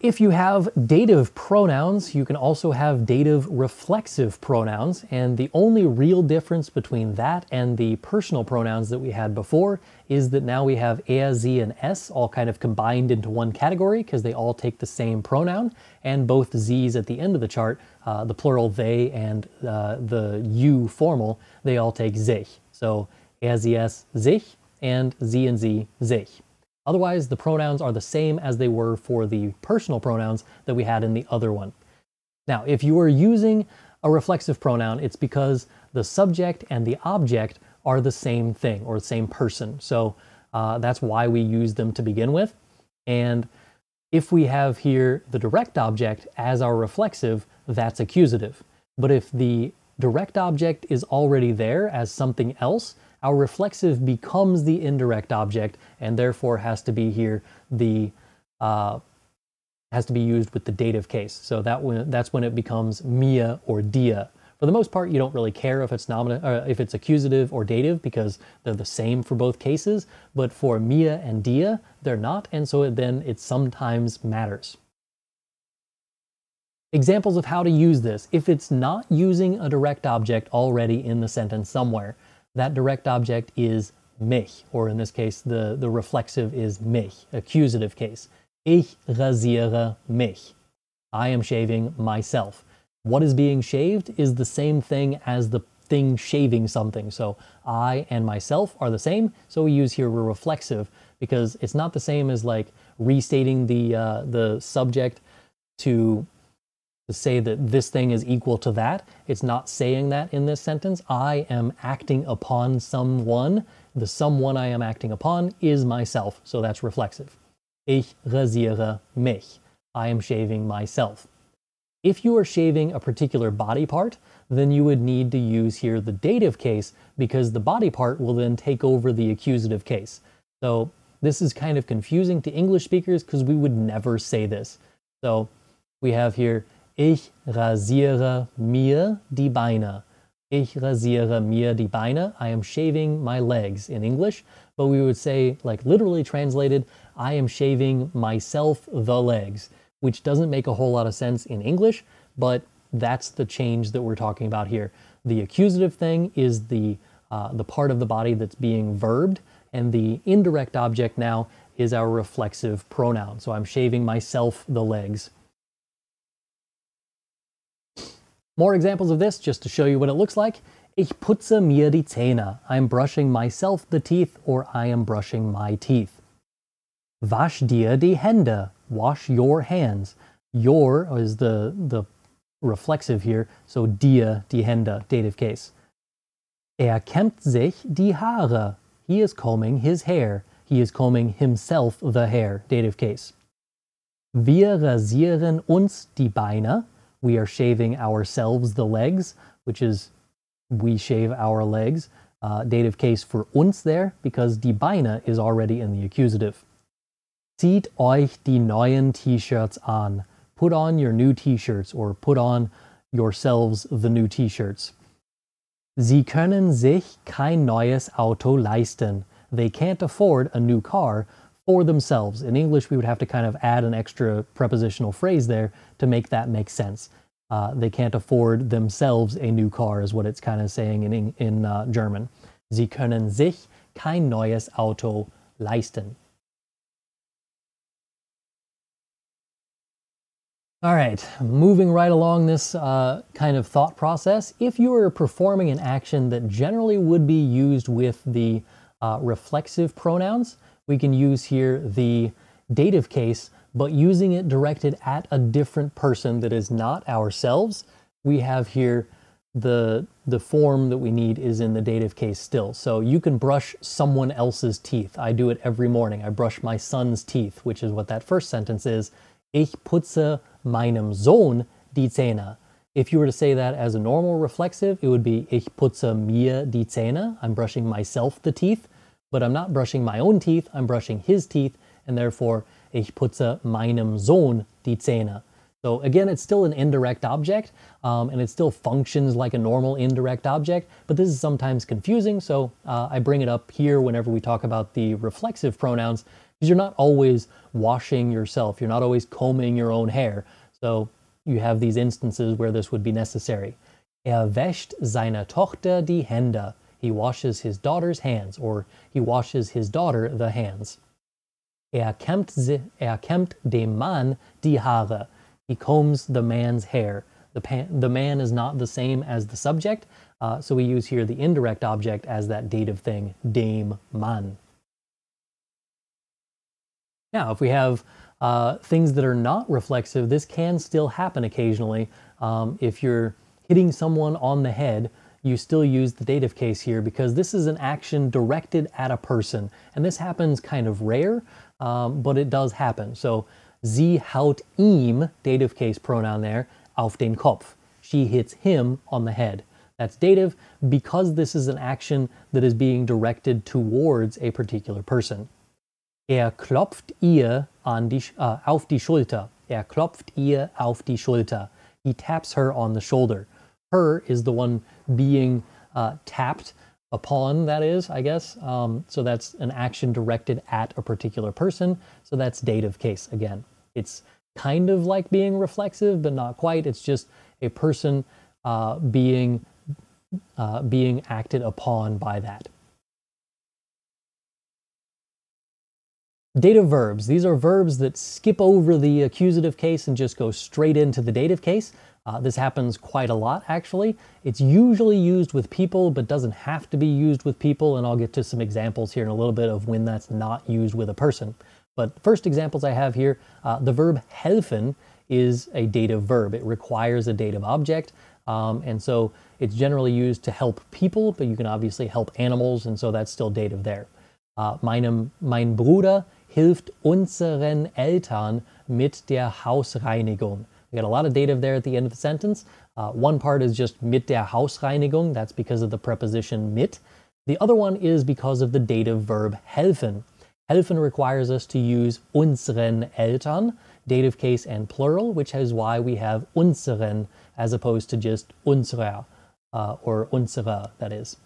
If you have dative pronouns, you can also have dative reflexive pronouns, and the only real difference between that and the personal pronouns that we had before is that now we have er, sie, and es all kind of combined into one category because they all take the same pronoun, and both sie's at the end of the chart, the plural they and the you formal, they all take sich. So er, sie, es, sich, and sie and sie, sich. Otherwise, the pronouns are the same as they were for the personal pronouns that we had in the other one. Now, if you are using a reflexive pronoun, it's because the subject and the object are the same thing or the same person. So that's why we use them to begin with. And if we have here the direct object as our reflexive, that's accusative. But if the direct object is already there as something else, our reflexive becomes the indirect object and therefore has to be here has to be used with the dative case. So that's when it becomes mir or dir. For the most part, you don't really care if it's if it's accusative or dative because they're the same for both cases. But for mir and dir, they're not, and so then it sometimes matters. Examples of how to use this. If it's not using a direct object already in the sentence somewhere, that direct object is mich, or in this case, the reflexive is mich, accusative case. Ich rasiere mich. I am shaving myself. What is being shaved is the same thing as the thing shaving something. So I and myself are the same. So we use here a reflexive because it's not the same as like restating the subject to say that this thing is equal to that. It's not saying that in this sentence. I am acting upon someone. The someone I am acting upon is myself. So that's reflexive. Ich rasiere mich. I am shaving myself. If you are shaving a particular body part, then you would need to use here the dative case because the body part will then take over the accusative case. So this is kind of confusing to English speakers because we would never say this. So we have here, ich rasiere mir die Beine. Ich rasiere mir die Beine. I am shaving my legs in English, but we would say, like literally translated, I am shaving myself the legs, which doesn't make a whole lot of sense in English, but that's the change that we're talking about here. The accusative thing is the part of the body that's being verbed, and the indirect object now is our reflexive pronoun. So I'm shaving myself the legs. More examples of this, just to show you what it looks like. Ich putze mir die Zähne. I'm brushing myself the teeth, or I am brushing my teeth. Wasch dir die Hände. Wash your hands. Your is the reflexive here, so dir, die Hände, dative case. Kämmt sich die Haare. He is combing his hair. He is combing himself the hair, dative case. Wir rasieren uns die Beine. We are shaving ourselves the legs, which is we shave our legs. Dative case for uns there, because die Beine is already in the accusative. Zieht euch die neuen T-shirts an. Put on your new T-shirts, or put on yourselves the new T-shirts. Sie können sich kein neues Auto leisten. They can't afford a new car for themselves. In English, we would have to kind of add an extra prepositional phrase there to make that make sense. They can't afford themselves a new car is what it's kind of saying in German. Sie können sich kein neues Auto leisten. All right, moving right along this kind of thought process. If you are performing an action that generally would be used with the reflexive pronouns, we can use here the dative case, but using it directed at a different person that is not ourselves. We have here the form that we need is in the dative case still. So you can brush someone else's teeth. I do it every morning. I brush my son's teeth, which is what that first sentence is. Ich putze meinem Sohn die Zähne. If you were to say that as a normal reflexive, it would be Ich putze mir die Zähne. I'm brushing myself the teeth, but I'm not brushing my own teeth. I'm brushing his teeth, and therefore Ich putze meinem Sohn die Zähne. So again, it's still an indirect object, and it still functions like a normal indirect object, but this is sometimes confusing, so I bring it up here whenever we talk about the reflexive pronouns, because you're not always washing yourself. You're not always combing your own hair. So you have these instances where this would be necessary. Wäscht seiner Tochter die Hände. He washes his daughter's hands, or he washes his daughter the hands. Kämmt dem Mann die Haare. He combs the man's hair. The man is not the same as the subject, so we use here the indirect object as that dative thing, dem Mann. Now, if we have things that are not reflexive, this can still happen occasionally. If you're hitting someone on the head, you still use the dative case here because this is an action directed at a person. And this happens kind of rare, but it does happen. So, sie haut ihm, dative case pronoun there, auf den Kopf. She hits him on the head. That's dative because this is an action that is being directed towards a particular person. Er klopft ihr auf die Schulter. Er klopft ihr auf die Schulter. He taps her on the shoulder. Her is the one being tapped upon, that is, I guess. So that's an action directed at a particular person. So that's dative case again. It's kind of like being reflexive, but not quite. It's just a person being acted upon by that. Dative verbs. These are verbs that skip over the accusative case and just go straight into the dative case. This happens quite a lot, actually. It's usually used with people, but doesn't have to be used with people, and I'll get to some examples here in a little bit of when that's not used with a person. But first examples I have here, the verb helfen is a dative verb. It requires a dative object, and so it's generally used to help people, but you can obviously help animals, and so that's still dative there. Mein Bruder hilft unseren Eltern mit der Hausreinigung. We got a lot of dative there at the end of the sentence. One part is just mit der Hausreinigung. That's because of the preposition mit. The other one is because of the dative verb helfen. Helfen requires us to use unseren Eltern, dative case and plural, which is why we have unseren as opposed to just unserer or unsere, that is.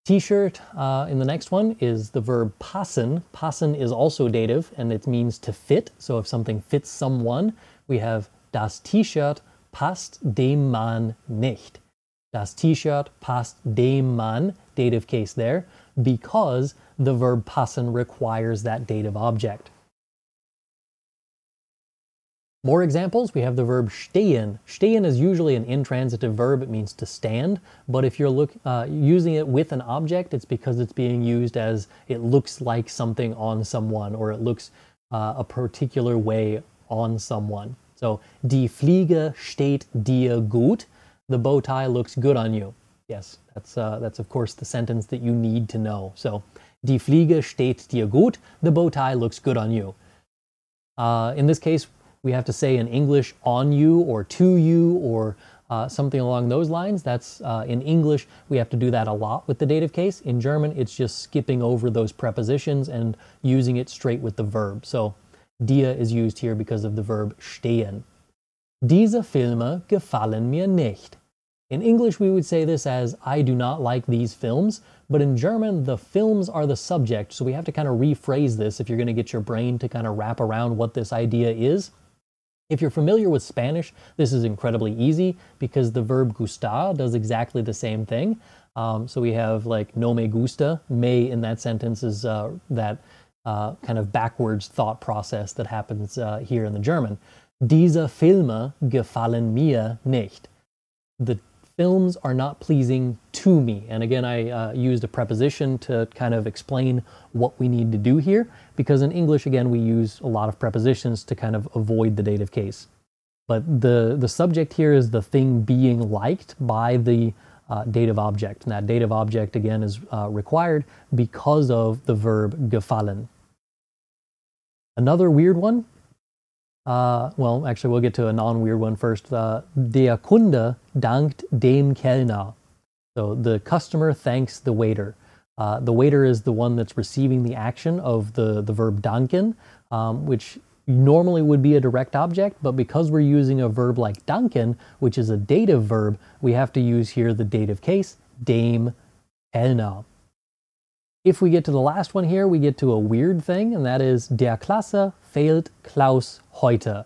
T-shirt in the next one is the verb passen. Passen is also dative, and it means to fit. So if something fits someone, we have das T-Shirt passt dem Mann nicht. Das T-Shirt passt dem Mann, dative case there, because the verb passen requires that dative object. More examples, we have the verb stehen. Stehen is usually an intransitive verb. It means to stand, but if you're using it with an object, it's because it's being used as it looks like something on someone, or it looks a particular way on someone. So, die Fliege steht dir gut. The bow tie looks good on you. Yes, that's of course the sentence that you need to know. So, die Fliege steht dir gut. The bow tie looks good on you. In this case, we have to say in English on you or to you or something along those lines. That's in English, we have to do that a lot with the dative case. In German, it's just skipping over those prepositions and using it straight with the verb. So dir is used here because of the verb stehen. Diese Filme gefallen mir nicht. In English, we would say this as I do not like these films, but in German, the films are the subject, so we have to kind of rephrase this if you're going to get your brain to kind of wrap around what this idea is. If you're familiar with Spanish, this is incredibly easy because the verb gustar does exactly the same thing. So we have like no me gusta. Me in that sentence is that kind of backwards thought process that happens here in the German. Diese Filme gefallen mir nicht. The films are not pleasing to me. And again, I used a preposition to kind of explain what we need to do here, because in English, again, we use a lot of prepositions to kind of avoid the dative case. But the subject here is the thing being liked by the dative object. And that dative object, again, is required because of the verb gefallen. Another weird one. Well, actually, we'll get to a non-weird one first. Der Kunde dankt dem Kellner. So the customer thanks the waiter. The waiter is the one that's receiving the action of the verb danken, which normally would be a direct object, but because we're using a verb like danken, which is a dative verb, we have to use here the dative case, dem Kellner. If we get to the last one here, we get to a weird thing, and that is der Klasse fehlt Klaus heute.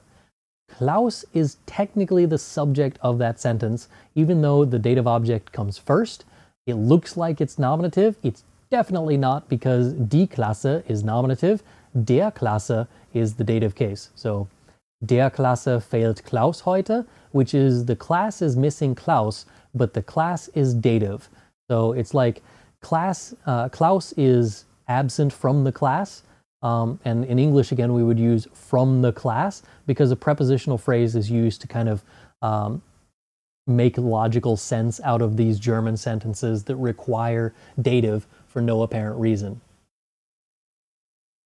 Klaus is technically the subject of that sentence, even though the dative object comes first. It looks like it's nominative. It's definitely not, because die Klasse is nominative. Der Klasse is the dative case. So der Klasse fehlt Klaus heute, which is the class is missing Klaus, but the class is dative. So it's like Klaus is absent from the class, and in English, again, we would use from the class because a prepositional phrase is used to kind of make logical sense out of these German sentences that require dative for no apparent reason.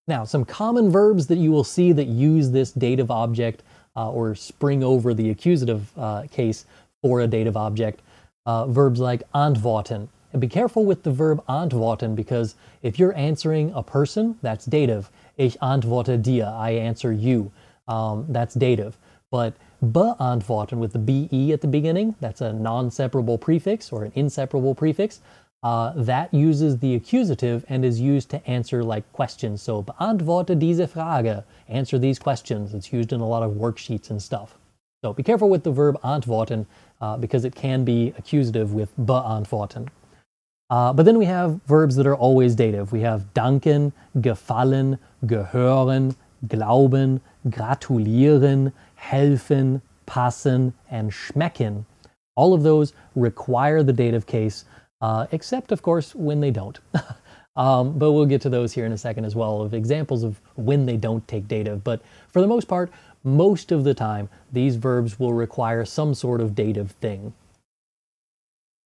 Now, some common verbs that you will see that use this dative object or spring over the accusative case for a dative object. verbs like antworten. And be careful with the verb antworten, because if you're answering a person, that's dative. Ich antworte dir, I answer you. That's dative. But beantworten with the be at the beginning, that's a non-separable prefix or an inseparable prefix. That uses the accusative and is used to answer like questions. So beantworte diese Frage, answer these questions. It's used in a lot of worksheets and stuff. So be careful with the verb antworten because it can be accusative with beantworten. But then we have verbs that are always dative. We have danken, gefallen, gehören, glauben, gratulieren, helfen, passen, and schmecken. All of those require the dative case, except, of course, when they don't. But we'll get to those here in a second as well, of examples of when they don't take dative. But for the most part, most of the time, these verbs will require some sort of dative thing.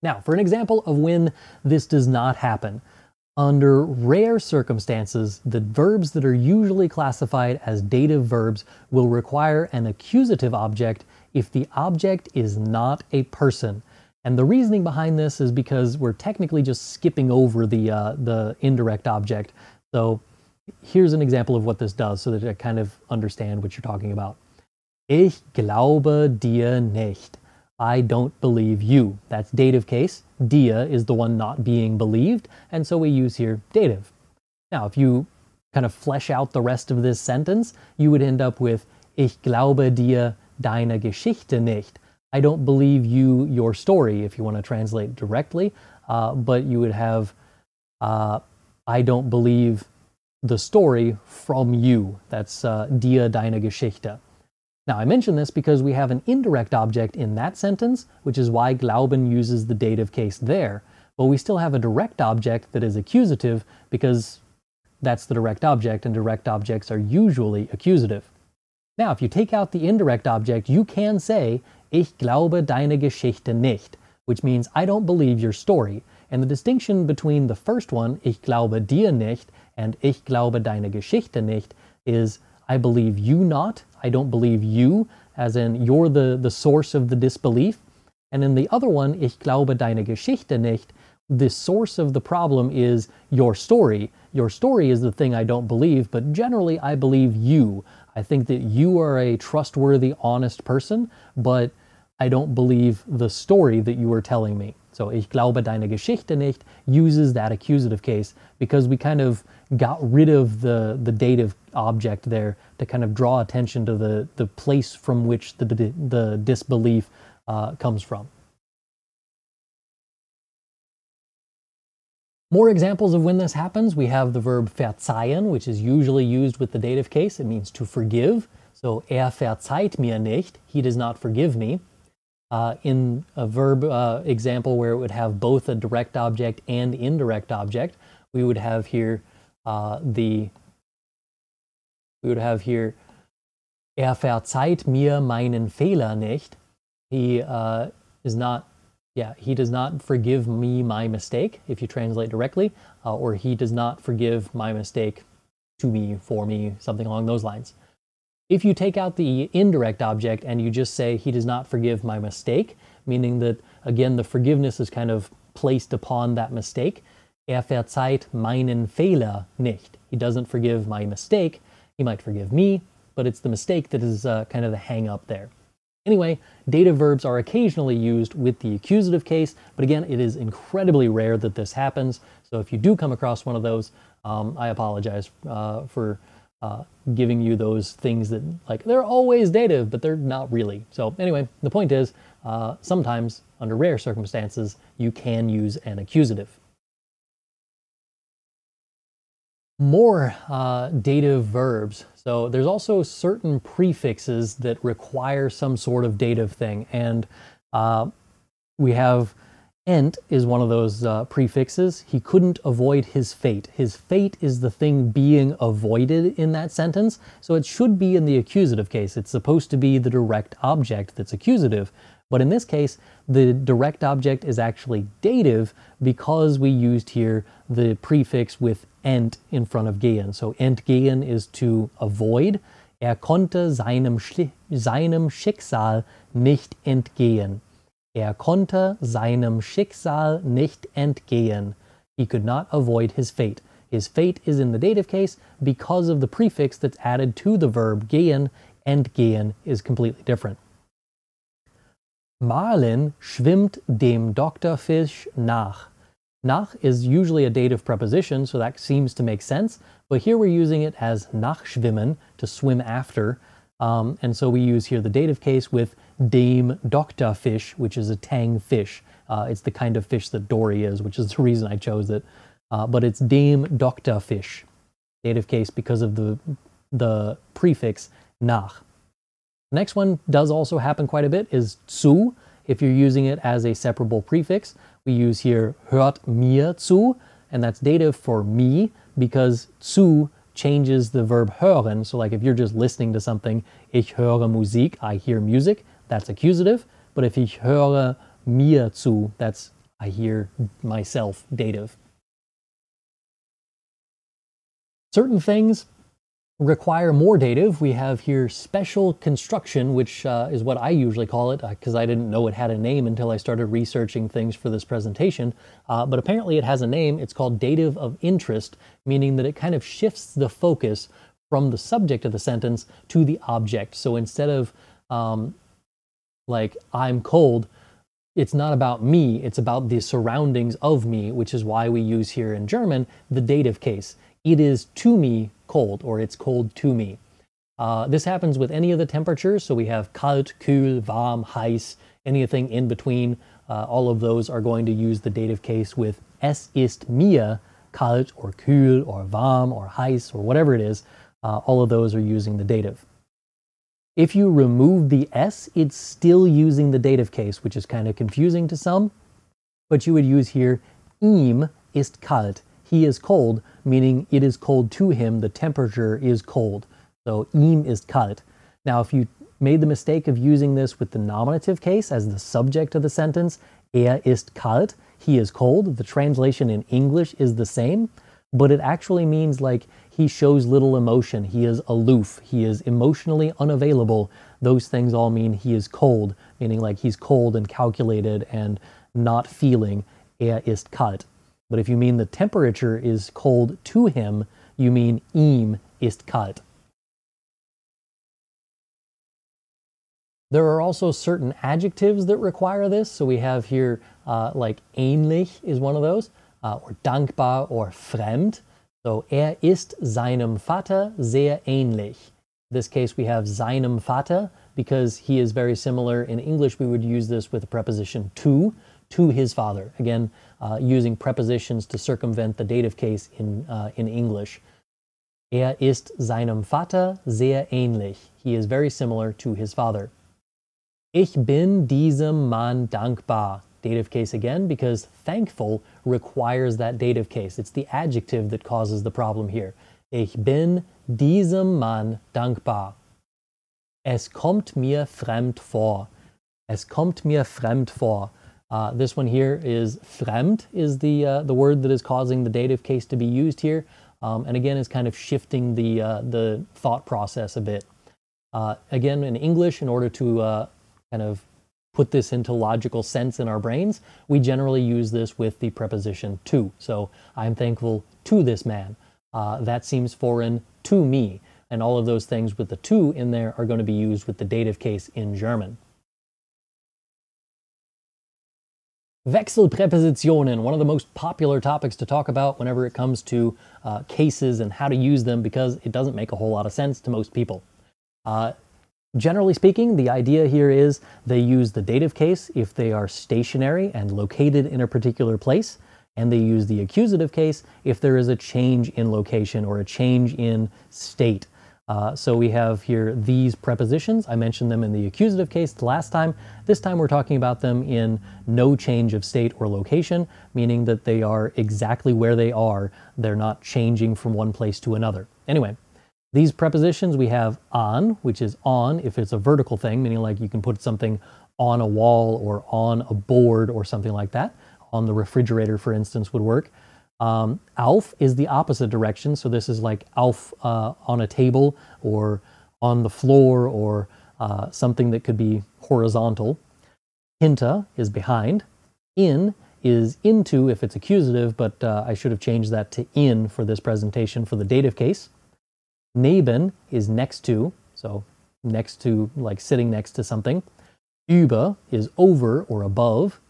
Now, for an example of when this does not happen, under rare circumstances, the verbs that are usually classified as dative verbs will require an accusative object if the object is not a person. And the reasoning behind this is because we're technically just skipping over the indirect object. So here's an example of what this does so that I kind of understand what you're talking about. Ich glaube dir nicht. I don't believe you. That's dative case. Dir is the one not being believed, and so we use here dative. Now, if you kind of flesh out the rest of this sentence, you would end up with Ich glaube dir deine Geschichte nicht. I don't believe you your story, if you want to translate directly, but you would have I don't believe the story from you. That's dir deine Geschichte. Now, I mention this because we have an indirect object in that sentence, which is why glauben uses the dative case there, but we still have a direct object that is accusative because that's the direct object, and direct objects are usually accusative. Now, if you take out the indirect object, you can say, Ich glaube deine Geschichte nicht, which means I don't believe your story. And the distinction between the first one, Ich glaube dir nicht, and Ich glaube deine Geschichte nicht, is I believe you not, I don't believe you, as in you're the source of the disbelief. And in the other one, Ich glaube deine Geschichte nicht, the source of the problem is your story. Your story is the thing I don't believe, but generally I believe you. I think that you are a trustworthy, honest person, but I don't believe the story that you are telling me. So Ich glaube deine Geschichte nicht uses that accusative case because we kind of got rid of the dative object there to kind of draw attention to the place from which the disbelief comes from. More examples of when this happens, we have the verb verzeihen, which is usually used with the dative case. It means to forgive. So verzeiht mir nicht, he does not forgive me. In a verb example where it would have both a direct object and indirect object, we would have here verzeiht mir meinen Fehler nicht. He does not forgive me my mistake, if you translate directly, or he does not forgive my mistake to me, for me, something along those lines. If you take out the indirect object and you just say, he does not forgive my mistake, meaning that, again, the forgiveness is kind of placed upon that mistake. Verzeiht meinen Fehler nicht. He doesn't forgive my mistake. He might forgive me, but it's the mistake that is kind of the hang up there. Anyway, dative verbs are occasionally used with the accusative case, but again, it is incredibly rare that this happens. So if you do come across one of those, I apologize for giving you those things that, like, they're always dative, but they're not really. So anyway, the point is, sometimes, under rare circumstances, you can use an accusative. More dative verbs. So there's also certain prefixes that require some sort of dative thing. And we have ent is one of those prefixes. He couldn't avoid his fate. His fate is the thing being avoided in that sentence. So it should be in the accusative case. It's supposed to be the direct object that's accusative. But in this case, the direct object is actually dative because we used here the prefix with ent in front of gehen. So entgehen is to avoid. Er konnte seinem Schicksal nicht entgehen. konnte seinem Schicksal nicht entgehen. He could not avoid his fate. His fate is in the dative case because of the prefix that's added to the verb gehen. Entgehen is completely different. Marlin schwimmt dem Doktorfisch nach. Nach is usually a dative preposition, so that seems to make sense, but here we're using it as nachschwimmen, to swim after, and so we use here the dative case with dem Doktorfisch, which is a tang fish. It's the kind of fish that Dory is, which is the reason I chose it, but it's dem Doktorfisch, dative case because of the prefix nach. The next one does also happen quite a bit is zu. If you're using it as a separable prefix, we use here hört mir zu, and that's dative for me because zu changes the verb hören. So like if you're just listening to something, ich höre Musik, I hear music, that's accusative. But if ich höre mir zu, that's I hear myself, dative. Certain things require more dative. We have here special construction, which is what I usually call it because I didn't know it had a name until I started researching things for this presentation. But apparently it has a name. It's called dative of interest, meaning that it kind of shifts the focus from the subject of the sentence to the object. So instead of like I'm cold, it's not about me, it's about the surroundings of me, which is why we use here in German the dative case. It is to me cold, or it's cold to me. This happens with any of the temperatures, so we have kalt, kühl, warm, heiß, anything in between. All of those are going to use the dative case with es ist mir kalt, or kühl, or warm, or heiß, or whatever it is. All of those are using the dative. If you remove the s, it's still using the dative case, which is kind of confusing to some, but you would use here ihm ist kalt. He is cold, meaning it is cold to him, the temperature is cold. So ihm ist kalt. Now if you made the mistake of using this with the nominative case as the subject of the sentence, er ist kalt, he is cold, the translation in English is the same, but it actually means like he shows little emotion, he is aloof, he is emotionally unavailable. Those things all mean he is cold, meaning like he's cold and calculated and not feeling. Er ist kalt. But if you mean the temperature is cold to him, you mean ihm ist kalt. There are also certain adjectives that require this. So we have here like ähnlich is one of those, or dankbar or fremd. So er ist seinem Vater sehr ähnlich. In this case we have seinem Vater because he is very similar. In English we would use this with the preposition to his father. Again, using prepositions to circumvent the dative case in English. Er ist seinem Vater sehr ähnlich. He is very similar to his father. Ich bin diesem Mann dankbar. Dative case again, because thankful requires that dative case. It's the adjective that causes the problem here. Ich bin diesem Mann dankbar. Es kommt mir fremd vor. Es kommt mir fremd vor. This one here is fremd is the word that is causing the dative case to be used here. And again, is kind of shifting the thought process a bit. Again, in English, in order to kind of put this into logical sense in our brains, we generally use this with the preposition to. So I'm thankful to this man. That seems foreign to me. And all of those things with the to in there are going to be used with the dative case in German. Wechselpräpositionen, one of the most popular topics to talk about whenever it comes to cases and how to use them because it doesn't make a whole lot of sense to most people. Generally speaking, the idea here is they use the dative case if they are stationary and located in a particular place, and they use the accusative case if there is a change in location or a change in state. So we have here these prepositions. I mentioned them in the accusative case the last time. This time we're talking about them in no change of state or location, meaning that they are exactly where they are. They're not changing from one place to another. Anyway, these prepositions we have on, which is on if it's a vertical thing, meaning like you can put something on a wall or on a board or something like that. On the refrigerator, for instance, would work. Auf is the opposite direction, so this is like auf on a table or on the floor or something that could be horizontal. Hinter is behind. In is into if it's accusative, but I should have changed that to in for this presentation for the dative case. Neben is next to, so next to, like sitting next to something. Über is over or above.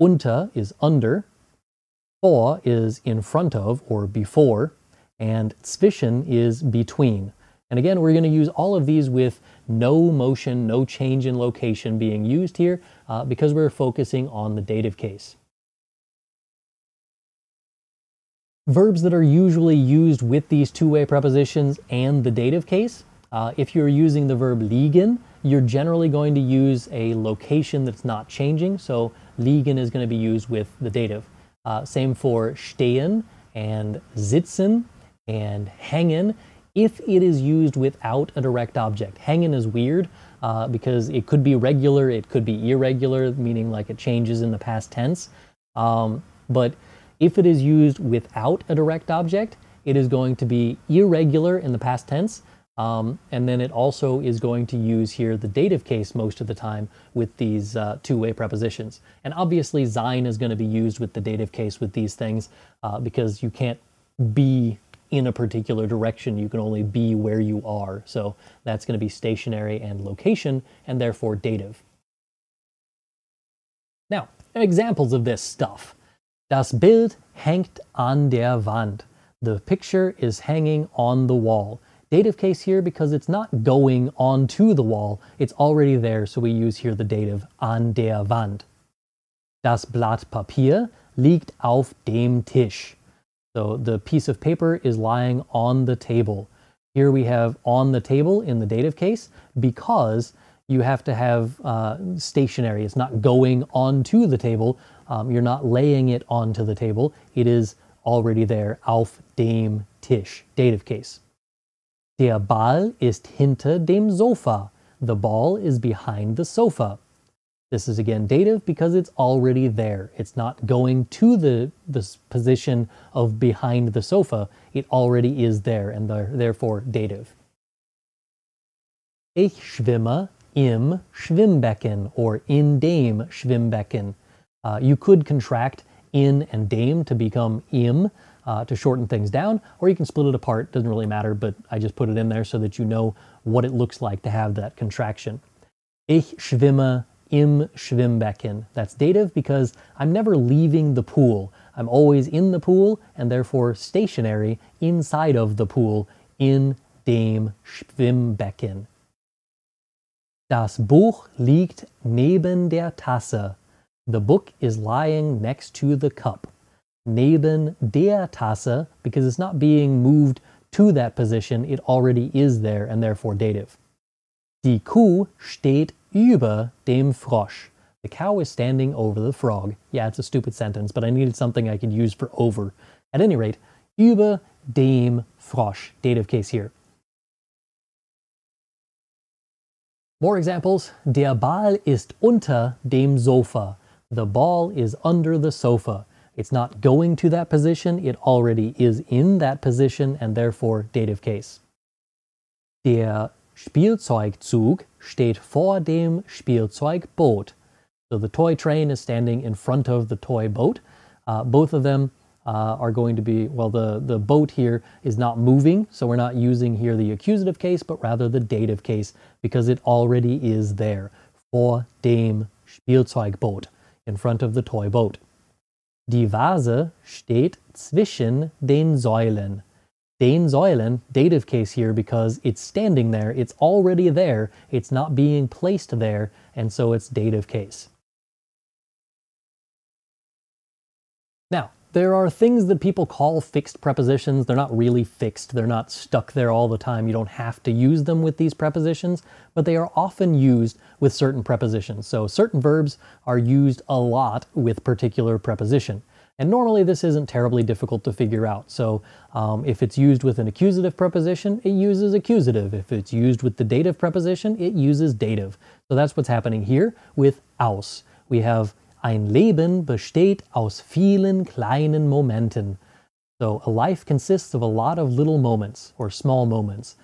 Unter is under. Vor is in front of or before. And zwischen is between. And again, we're going to use all of these with no motion, no change in location being used here because we're focusing on the dative case. Verbs that are usually used with these two-way prepositions and the dative case, if you're using the verb liegen, you're generally going to use a location that's not changing. So liegen is going to be used with the dative. Same for stehen and sitzen and hängen if it is used without a direct object. Hängen is weird because it could be regular, it could be irregular, meaning like it changes in the past tense. But if it is used without a direct object, it is going to be irregular in the past tense. And then it also is going to use here the dative case most of the time with these two-way prepositions. And obviously sein is going to be used with the dative case with these things because you can't be in a particular direction, you can only be where you are. So that's going to be stationary and location, and therefore dative. Now, examples of this stuff. Das Bild hängt an der Wand. The picture is hanging on the wall. Dative case here because it's not going onto the wall, it's already there, so we use here the dative an der Wand. Das Blatt Papier liegt auf dem Tisch. So the piece of paper is lying on the table. Here we have on the table in the dative case because you have to have stationary. It's not going onto the table. You're not laying it onto the table. It is already there. Auf dem Tisch. Dative case. Der Ball ist hinter dem Sofa. The ball is behind the sofa. This is again dative because it's already there. It's not going to the position of behind the sofa. It already is there and therefore dative. Ich schwimme im Schwimmbecken or in dem Schwimmbecken. You could contract in and dem to become im to shorten things down, or you can split it apart. Doesn't really matter, but I just put it in there so that you know what it looks like to have that contraction. Ich schwimme im Schwimmbecken. That's dative because I'm never leaving the pool. I'm always in the pool and therefore stationary inside of the pool in dem Schwimmbecken. Das Buch liegt neben der Tasse. The book is lying next to the cup. Neben der Tasse, because it's not being moved to that position, it already is there and therefore dative. Die Kuh steht über dem Frosch. The cow is standing over the frog. Yeah, it's a stupid sentence, but I needed something I could use for over. At any rate, über dem Frosch. Dative case here. More examples. Der Ball ist unter dem Sofa. The ball is under the sofa. It's not going to that position, it already is in that position and therefore dative case. Der Spielzeugzug steht vor dem Spielzeugboot. So the toy train is standing in front of the toy boat. Both of them are going to be, well, the boat here is not moving, so we're not using here the accusative case, but rather the dative case because it already is there. Vor dem Spielzeugboot, in front of the toy boat. Die Vase steht zwischen den Säulen. Den Säulen, dative case here because it's standing there, it's already there, it's not being placed there, and so it's dative case. Now, there are things that people call fixed prepositions. They're not really fixed. They're not stuck there all the time. You don't have to use them with these prepositions, but they are often used with certain prepositions. So certain verbs are used a lot with particular preposition. And normally this isn't terribly difficult to figure out. So if it's used with an accusative preposition, it uses accusative. If it's used with the dative preposition, it uses dative. So that's what's happening here with aus. We have ein Leben besteht aus vielen kleinen Momenten. So a life consists of a lot of little moments or small moments.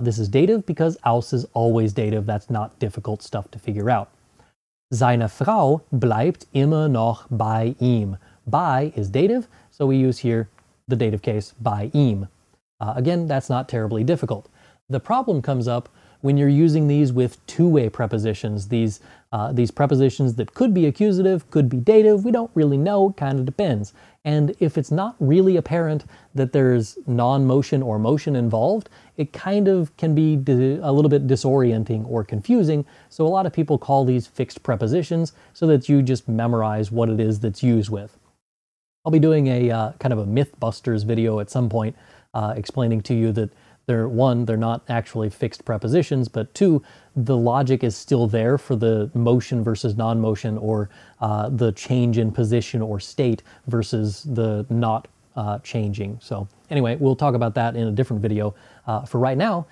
This is dative because aus is always dative. That's not difficult stuff to figure out. Seine Frau bleibt immer noch bei ihm. Bei is dative, so we use here the dative case bei ihm. Again, that's not terribly difficult. The problem comes up when you're using these with two-way prepositions, these prepositions that could be accusative, could be dative, we don't really know, it kind of depends. And if it's not really apparent that there's non-motion or motion involved, it kind of can be a little bit disorienting or confusing, so a lot of people call these fixed prepositions so that you just memorize what it is that's used with. I'll be doing a kind of a Mythbusters video at some point explaining to you that they're not actually fixed prepositions, but two, the logic is still there for the motion versus non-motion, or the change in position or state versus the not changing. So anyway, we'll talk about that in a different video. For right now,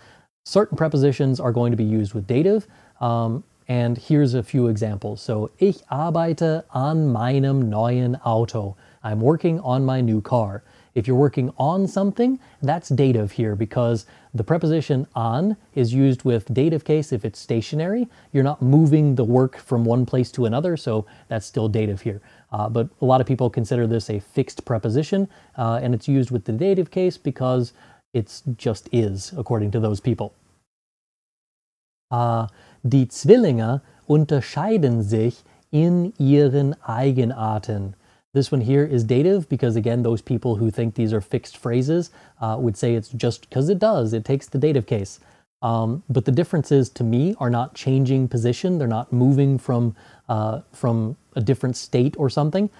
certain prepositions are going to be used with dative, and here's a few examples. So, ich arbeite an meinem neuen Auto. I'm working on my new car. If you're working on something, that's dative here because the preposition an is used with dative case if it's stationary. You're not moving the work from one place to another, so that's still dative here. But a lot of people consider this a fixed preposition, and it's used with the dative case because it's just is, according to those people. Die Zwillinge unterscheiden sich in ihren Eigenarten. This one here is dative because, again, those people who think these are fixed phrases would say it's just because it does. It takes the dative case. But the differences, to me, are not changing position. They're not moving from a different state or something.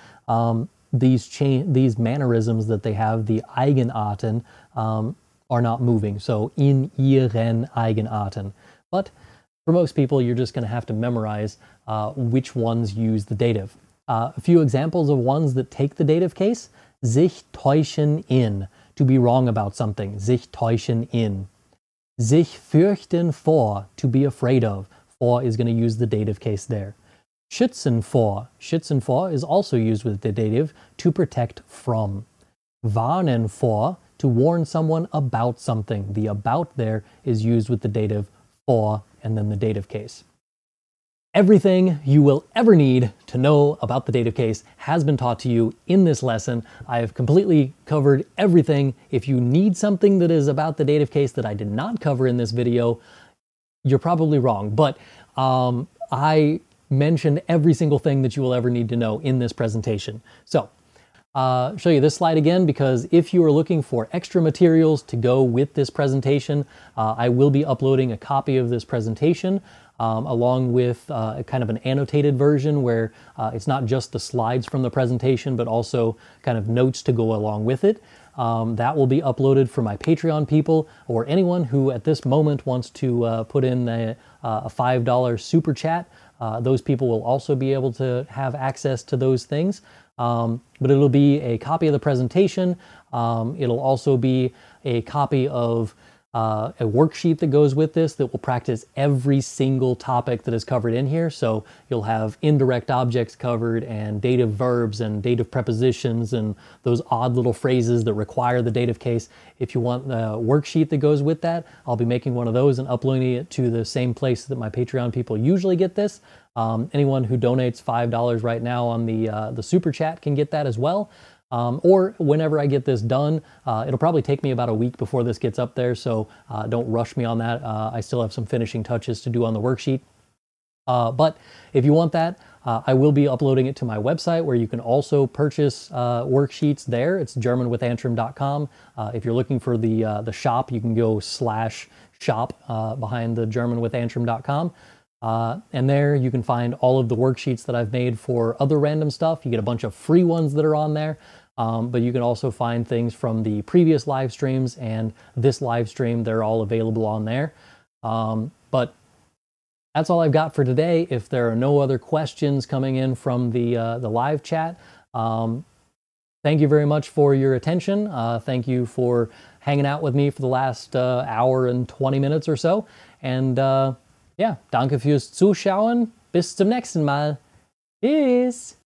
These mannerisms that they have, the Eigenarten, are not moving. So, in ihren Eigenarten. But for most people, you're just going to have to memorize which ones use the dative. A few examples of ones that take the dative case: sich täuschen in, to be wrong about something, sich täuschen in. Sich fürchten vor, to be afraid of, vor is going to use the dative case there. Schützen vor is also used with the dative, to protect from. Warnen vor, to warn someone about something. The about there is used with the dative vor and then the dative case. Everything you will ever need to know about the dative case has been taught to you in this lesson. I have completely covered everything. If you need something that is about the dative case that I did not cover in this video, you're probably wrong. But I mentioned every single thing that you will ever need to know in this presentation. So, show you this slide again, because if you are looking for extra materials to go with this presentation, I will be uploading a copy of this presentation along with kind of an annotated version where it's not just the slides from the presentation, but also kind of notes to go along with it. That will be uploaded for my Patreon people, or anyone who at this moment wants to put in a $5 super chat. Those people will also be able to have access to those things. But it'll be a copy of the presentation. It'll also be a copy of a worksheet that goes with this that will practice every single topic that is covered in here. So you'll have indirect objects covered, and dative verbs, and dative prepositions, and those odd little phrases that require the dative case. If you want the worksheet that goes with that, I'll be making one of those and uploading it to the same place that my Patreon people usually get this. Anyone who donates $5 right now on the super chat can get that as well. Or whenever I get this done, it'll probably take me about a week before this gets up there, so don't rush me on that. I still have some finishing touches to do on the worksheet. But if you want that, I will be uploading it to my website, where you can also purchase worksheets there. It's germanwithantrim.com. If you're looking for the shop, you can go /shop behind the germanwithantrim.com. And there you can find all of the worksheets that I've made for other random stuff. You get a bunch of free ones that are on there, but you can also find things from the previous live streams and this live stream. They're all available on there. But that's all I've got for today. If there are no other questions coming in from the live chat, thank you very much for your attention. Thank you for hanging out with me for the last hour and 20 minutes or so. And ja, danke fürs Zuschauen. Bis zum nächsten Mal. Tschüss.